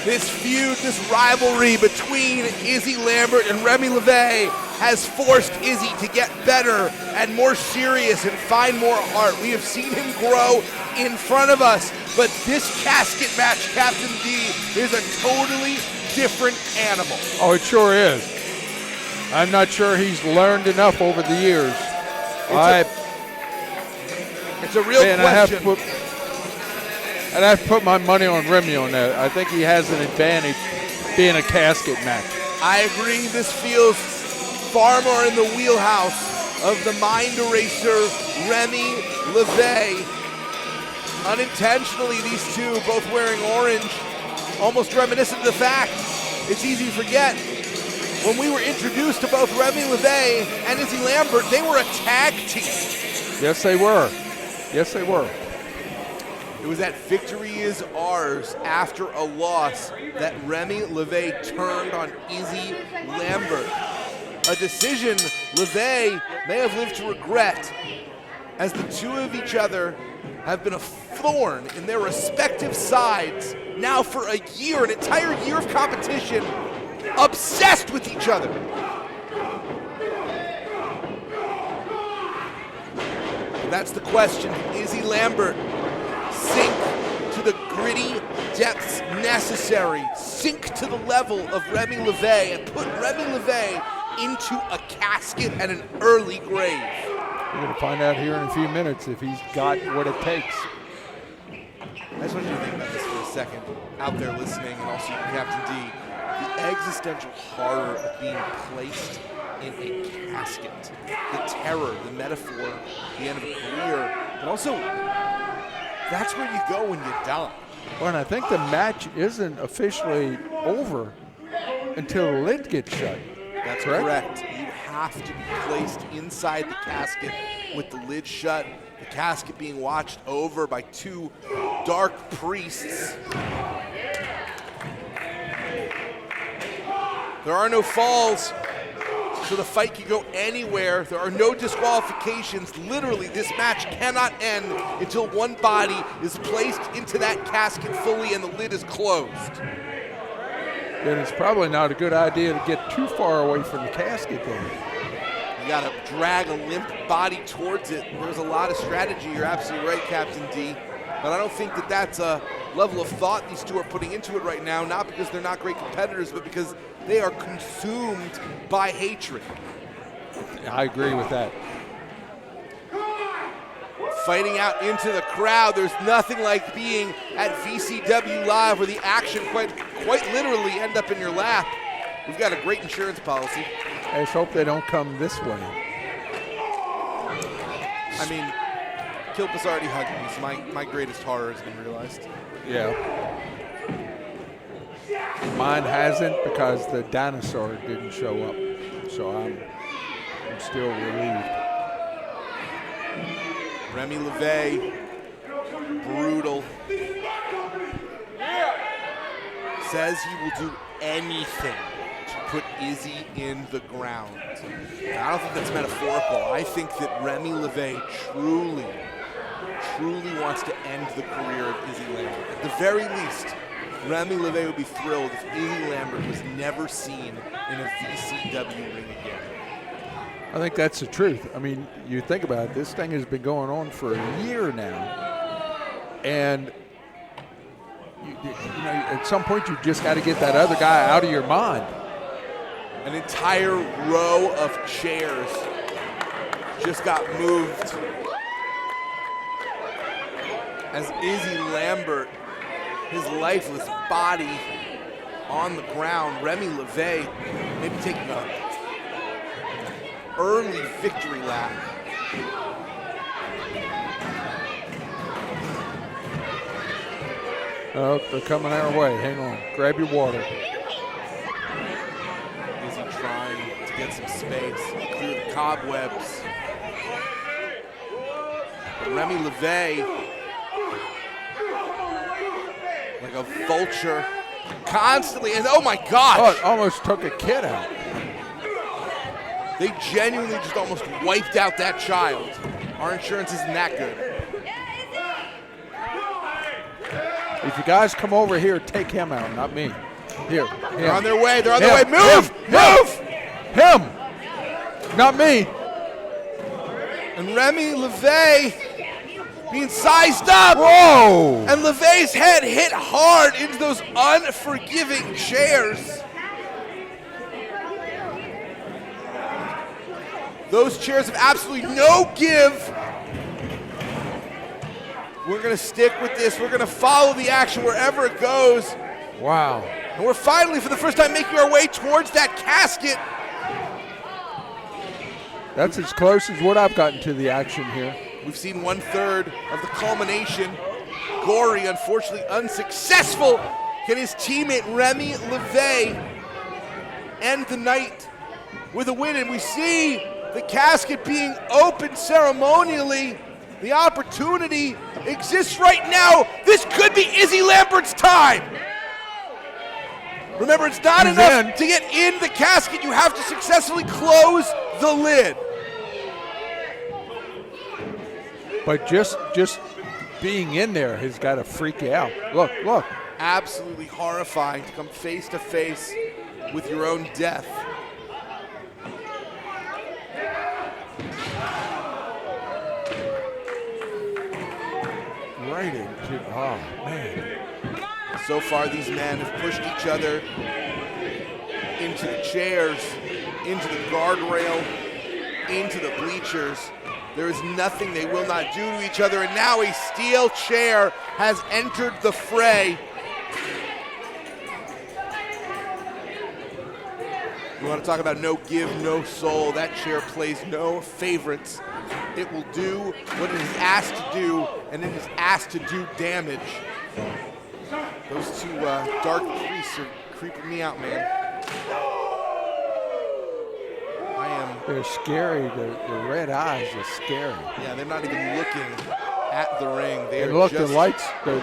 Speaker 1: This feud, this rivalry between Izzy Lambert and Remy LeVay has forced Izzy to get better and more serious and find more heart. We have seen him grow in front of us, but this casket match, Captain D, is a totally different animal.
Speaker 2: Oh, it sure is. I'm not sure he's learned enough over the years.
Speaker 1: It's a real question.
Speaker 2: I'd have to put my money on Remy on that. I think he has an advantage being a casket match.
Speaker 1: I agree. This feels far more in the wheelhouse of the mind eraser, Remy LeVay. Unintentionally, these two both wearing orange, almost reminiscent of the fact. It's easy to forget. When we were introduced to both Remy LeVay and Izzy Lambert, they were a tag team.
Speaker 2: Yes, they were. Yes, they were.
Speaker 1: It was that victory is ours after a loss that Remy LeVay turned on Izzy Lambert. A decision LeVay may have lived to regret, as the two of each other have been a thorn in their respective sides now for a year, an entire year of competition, obsessed with each other. And that's the question. Izzy Lambert sink to the gritty depths necessary, sink to the level of Remy LeVay and put Remy LeVay into a casket and an early grave.
Speaker 2: We're going to find out here in a few minutes if he's got what it takes.
Speaker 1: I just want you to think about this for a second, out there listening, and also Captain D. The existential horror of being placed in a casket, the terror, the metaphor, the end of a career, but also that's where you go when you die.
Speaker 2: Well, and I think the match isn't officially over until the lid gets shut.
Speaker 1: That's correct. You have to be placed inside the casket with the lid shut, the casket being watched over by two dark priests. There are no falls, so the fight can go anywhere. There are no disqualifications. Literally, this match cannot end until one body is placed into that casket fully and the lid is closed.
Speaker 2: Then it's probably not a good idea to get too far away from the casket then.
Speaker 1: You got to drag a limp body towards it. There's a lot of strategy. You're absolutely right, Captain D. But I don't think that that's a level of thought these two are putting into it right now, not because they're not great competitors, but because they are consumed by hatred.
Speaker 2: I agree with that.
Speaker 1: Fighting out into the crowd. There's nothing like being at VCW Live where the action quite literally end up in your lap. We've got a great insurance policy.
Speaker 2: I just hope they don't come this way.
Speaker 1: I mean, Kilpa's already hugged me, so my greatest horror has been realized.
Speaker 2: Yeah. Mine hasn't because the dinosaur didn't show up. So I'm still relieved.
Speaker 1: Remy LeVay, brutal. Says he will do anything to put Izzy in the ground. And I don't think that's metaphorical. I think that Remy LeVay truly wants to end the career of Izzy Lambert. At the very least, Remy LeVay would be thrilled if Izzy Lambert was never seen in a VCW ring again.
Speaker 2: I think that's the truth. I mean, you think about it, this thing has been going on for a year now. And, you know, at some point you just got to get that other guy out of your mind.
Speaker 1: An entire row of chairs just got moved as Izzy Lambert, his lifeless body on the ground. Remy LeVay maybe taking a early victory lap.
Speaker 2: Oh, they're coming our way. Hang on. Grab your water.
Speaker 1: Izzy trying to get some space, clear the cobwebs. But Remy LeVay, like a vulture, constantly, and oh my gosh!
Speaker 2: Oh, it almost took a kid out.
Speaker 1: They genuinely just almost wiped out that child. Our insurance isn't that good.
Speaker 2: He If you guys come over here, take him out, not me. Here.
Speaker 1: They're on their way. They're on their way. Move! Move!
Speaker 2: Him! Not me.
Speaker 1: And Remy LeVay being sized up.
Speaker 2: Whoa!
Speaker 1: And LeVay's head hit hard into those unforgiving chairs. Those chairs have absolutely no give. We're going to stick with this. We're going to follow the action wherever it goes.
Speaker 2: Wow.
Speaker 1: And we're finally, for the first time, making our way towards that casket.
Speaker 2: That's as close as what I've gotten to the action here.
Speaker 1: We've seen 1/3 of the culmination. Gory, unfortunately unsuccessful. Can his teammate Remy LeVay end the night with a win? And we see the casket being opened ceremonially. The opportunity exists right now. This could be Izzy Lambert's time. Remember, it's not enough to get in the casket. You have to successfully close the lid.
Speaker 2: But just being in there has got to freak you out. Look.
Speaker 1: Absolutely horrifying to come face to face with your own death.
Speaker 2: Right into, oh man.
Speaker 1: So far, these men have pushed each other into the chairs, into the guardrail, into the bleachers. There is nothing they will not do to each other, and now a steel chair has entered the fray. You want to talk about no give, no soul. That chair plays no favorites. It will do what it is asked to do, and it is asked to do damage. Those two dark priests are creeping me out, man.
Speaker 2: They're scary. The red eyes are scary.
Speaker 1: Yeah, they're not even looking at the ring. They are
Speaker 2: look,
Speaker 1: just...
Speaker 2: the lights, the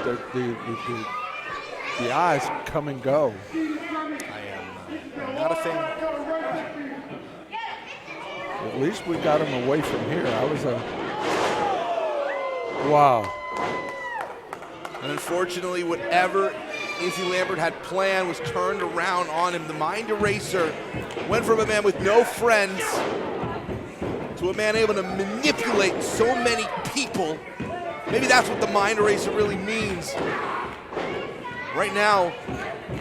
Speaker 2: eyes come and go.
Speaker 1: I am not a fan.
Speaker 2: At least we got him away from here. I was wow.
Speaker 1: And unfortunately, whatever Izzy Lambert had planned was turned around on him. The Mind Eraser went from a man with no friends to a man able to manipulate so many people. Maybe that's what the Mind Eraser really means. Right now,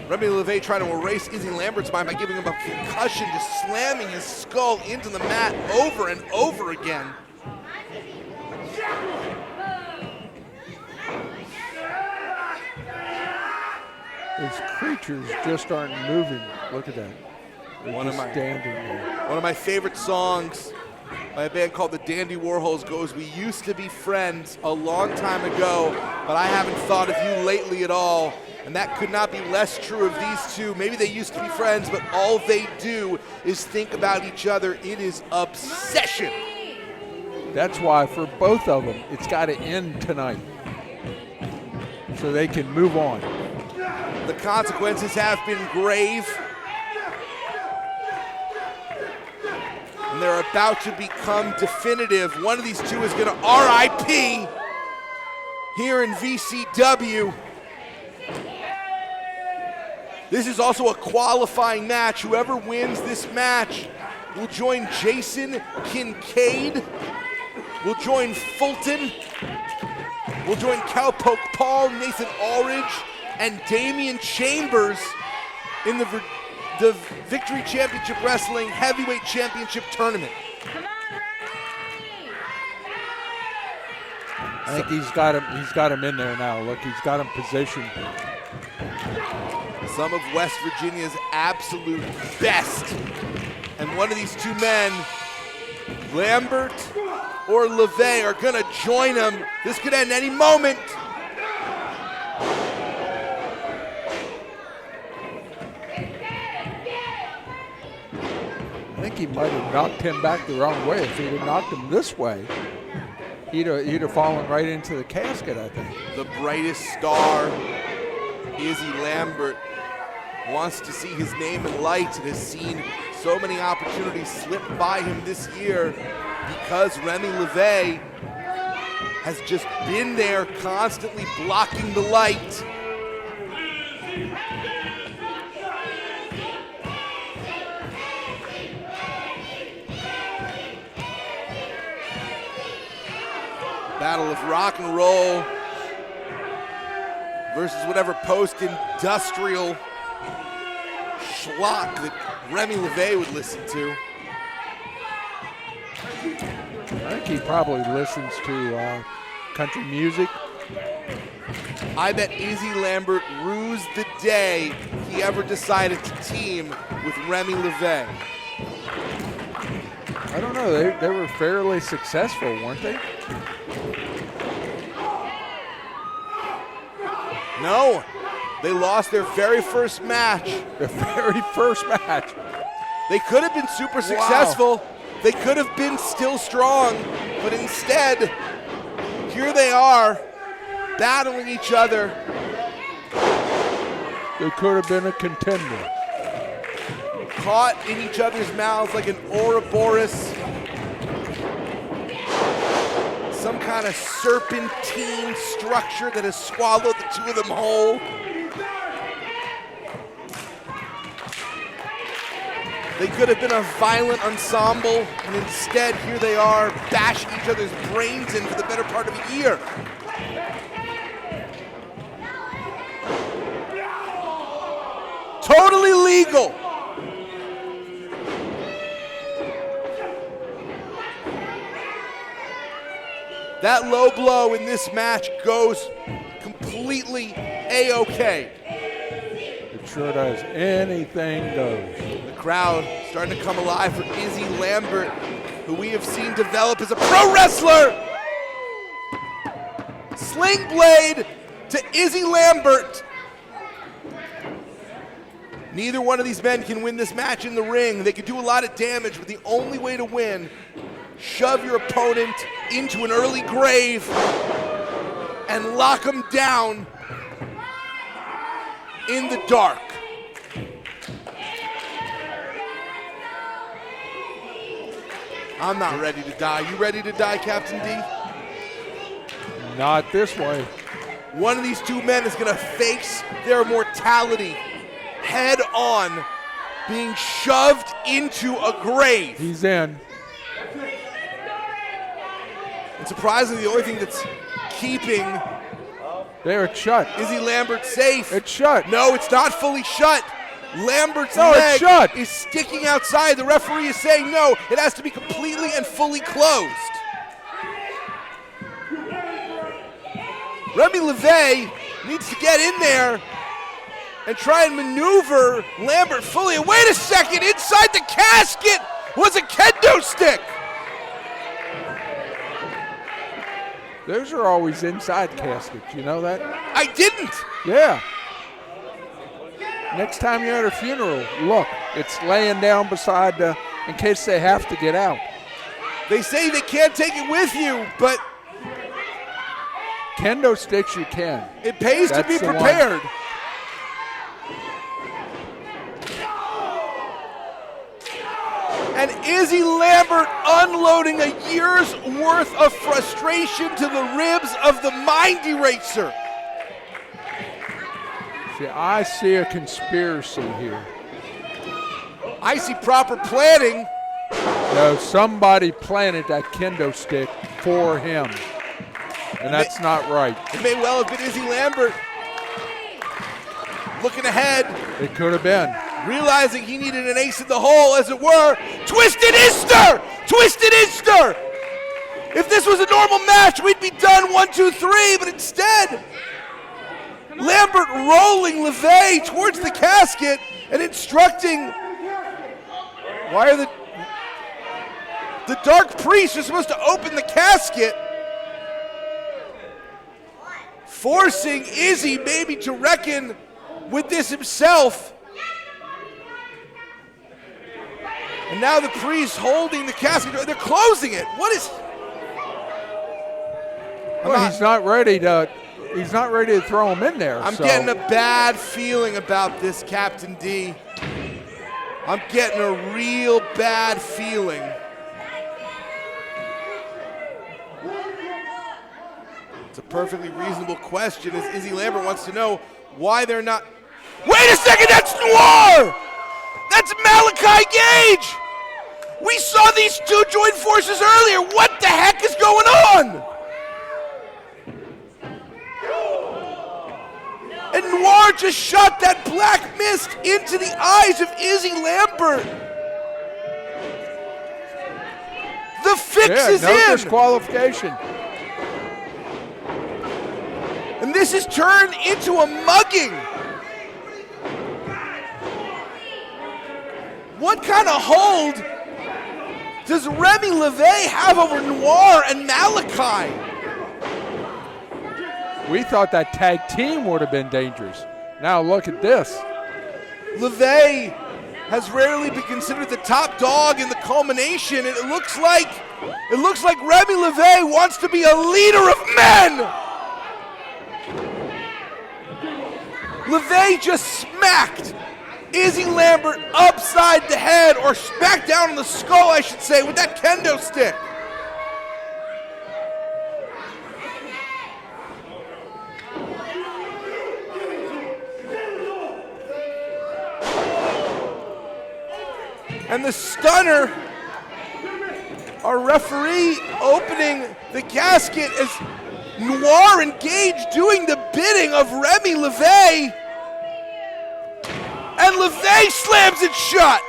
Speaker 1: Remy LeVay trying to erase Izzy Lambert's mind by giving him a concussion, just slamming his skull into the mat over and over again.
Speaker 2: These creatures just aren't moving. Look at that. They're standing there.
Speaker 1: One of my favorite songs by a band called the Dandy Warhols goes, "We used to be friends a long time ago, but I haven't thought of you lately at all." And that could not be less true of these two. Maybe they used to be friends, but all they do is think about each other. It is obsession.
Speaker 2: That's why for both of them, it's got to end tonight so they can move on.
Speaker 1: The consequences have been grave. And they're about to become definitive. One of these two is going to RIP here in VCW. This is also a qualifying match. Whoever wins this match will join Jason Kincaid, will join Fulton, will join Cowpoke Paul, Nathan Aldridge, and Damian Chambers in the Victory Championship Wrestling Heavyweight Championship Tournament.
Speaker 2: I think he's got him in there now. Look, he's got him positioned.
Speaker 1: Some of West Virginia's absolute best. And one of these two men, Lambert or LeVay, are gonna join him. This could end any moment.
Speaker 2: I think he might have knocked him back the wrong way. If he'd have knocked him this way, he'd have fallen right into the casket, I think.
Speaker 1: The brightest star, Izzy Lambert, wants to see his name in lights and has seen so many opportunities slip by him this year because Remy LeVay has just been there constantly blocking the light. Battle of rock and roll versus whatever post-industrial schlock that Remy LeVay would listen to.
Speaker 2: I think he probably listens to country music.
Speaker 1: I bet Izzy Lambert rues the day he ever decided to team with Remy LeVay.
Speaker 2: I don't know. They were fairly successful, weren't they?
Speaker 1: No, they lost their very first match.
Speaker 2: The very first match.
Speaker 1: They could have been super successful. They could have been still strong, but instead, here they are, battling each other.
Speaker 2: They could have been a contender.
Speaker 1: Caught in each other's mouths like an Ouroboros. Some kind of serpentine structure that has swallowed the two of them whole. They could have been a violent ensemble, and instead here they are bashing each other's brains in for the better part of a year. Totally legal. That low blow in this match goes completely A-OK.
Speaker 2: It sure does. Anything goes.
Speaker 1: The crowd starting to come alive for Izzy Lambert, who we have seen develop as a pro wrestler. Sling blade to Izzy Lambert. Neither one of these men can win this match in the ring. They can do a lot of damage, but the only way to win, shove your opponent into an early grave and lock them down in the dark. I'm not ready to die. You ready to die, Captain D?
Speaker 2: Not this way.
Speaker 1: One of these two men is going to face their mortality head on, being shoved into a grave.
Speaker 2: He's in.
Speaker 1: And surprisingly, the only thing that's keeping
Speaker 2: There, it's shut.
Speaker 1: Izzy Lambert safe.
Speaker 2: It's shut.
Speaker 1: No, it's not fully shut. Lambert's
Speaker 2: No, it's
Speaker 1: leg
Speaker 2: shut.
Speaker 1: is sticking outside. The referee is saying no, it has to be completely and fully closed. Remy LeVay needs to get in there and try and maneuver Lambert fully. And wait a second, inside the casket was a kendo stick.
Speaker 2: Those are always inside caskets, you know that?
Speaker 1: I didn't.
Speaker 2: Yeah. Next time you're at a funeral, look, it's laying down beside in case they have to get out.
Speaker 1: They say they can't take it with you, but
Speaker 2: Kendo sticks you can.
Speaker 1: it pays to
Speaker 2: That's
Speaker 1: be
Speaker 2: the one.
Speaker 1: prepared. And Izzy Lambert unloading a year's worth of frustration to the ribs of the mind eraser.
Speaker 2: See, I see a conspiracy here.
Speaker 1: I see proper planning.
Speaker 2: No, somebody planted that kendo stick for him. And that's not right.
Speaker 1: It may well have been Izzy Lambert looking ahead,
Speaker 2: It could have been.
Speaker 1: realizing he needed an ace in the hole, as it were. Twisted Easter! Twisted Easter! If this was a normal match, we'd be done 1, 2, 3, but instead, Lambert rolling LeVay towards the casket and instructing, why are the Dark Priests are supposed to open the casket, forcing Izzy maybe to reckon with this himself. And now the priest holding the casket. They're closing it. What is?
Speaker 2: He's not ready to throw him in there.
Speaker 1: I'm
Speaker 2: so.
Speaker 1: getting a bad feeling about this, Captain D. I'm getting a real bad feeling. It's a perfectly reasonable question, as Izzy Lambert wants to know why they're not Wait a second, that's Noir! That's Malachi Gage! We saw these two join forces earlier. What the heck is going on? And Noir just shot that black mist into the eyes of Izzy Lambert. The fix is
Speaker 2: no
Speaker 1: in.
Speaker 2: Disqualification.
Speaker 1: And this is turned into a mugging. What kind of hold does Remy LeVay have over Noir and Malachi?
Speaker 2: We thought that tag team would have been dangerous. Now look at this.
Speaker 1: LeVay has rarely been considered the top dog in the culmination, and it looks like Remy LeVay wants to be a leader of men. LeVay just smacked Izzy Lambert upside the head, or smacked down on the skull, I should say, with that kendo stick. And the stunner, our referee opening the casket as Noir and Gage doing the bidding of Remy LeVay. And LeVay slams it shut.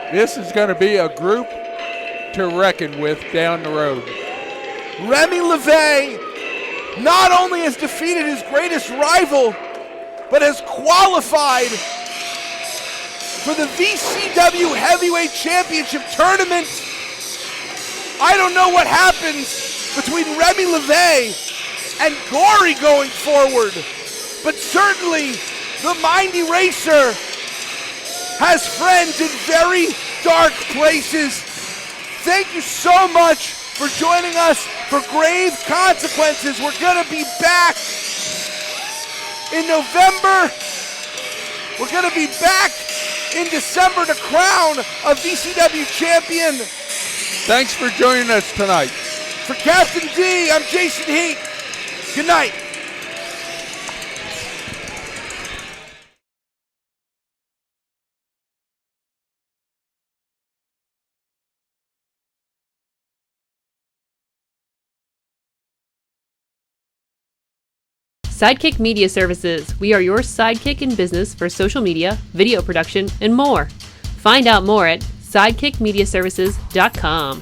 Speaker 2: This is going to be a group to reckon with down the road.
Speaker 1: Remy LeVay not only has defeated his greatest rival, but has qualified for the VCW Heavyweight Championship Tournament. I don't know what happens between Remy LeVay and Gory going forward, but certainly the Mindy Racer has friends in very dark places. Thank you so much for joining us for Grave Consequences. We're going to be back in November. We're going to be back in December to crown a VCW champion.
Speaker 2: Thanks for joining us tonight.
Speaker 1: For Captain D, I'm Jason Heat. Good night.
Speaker 5: Sidekick Media Services. We are your sidekick in business for social media, video production, and more. Find out more at sidekickmediaservices.com.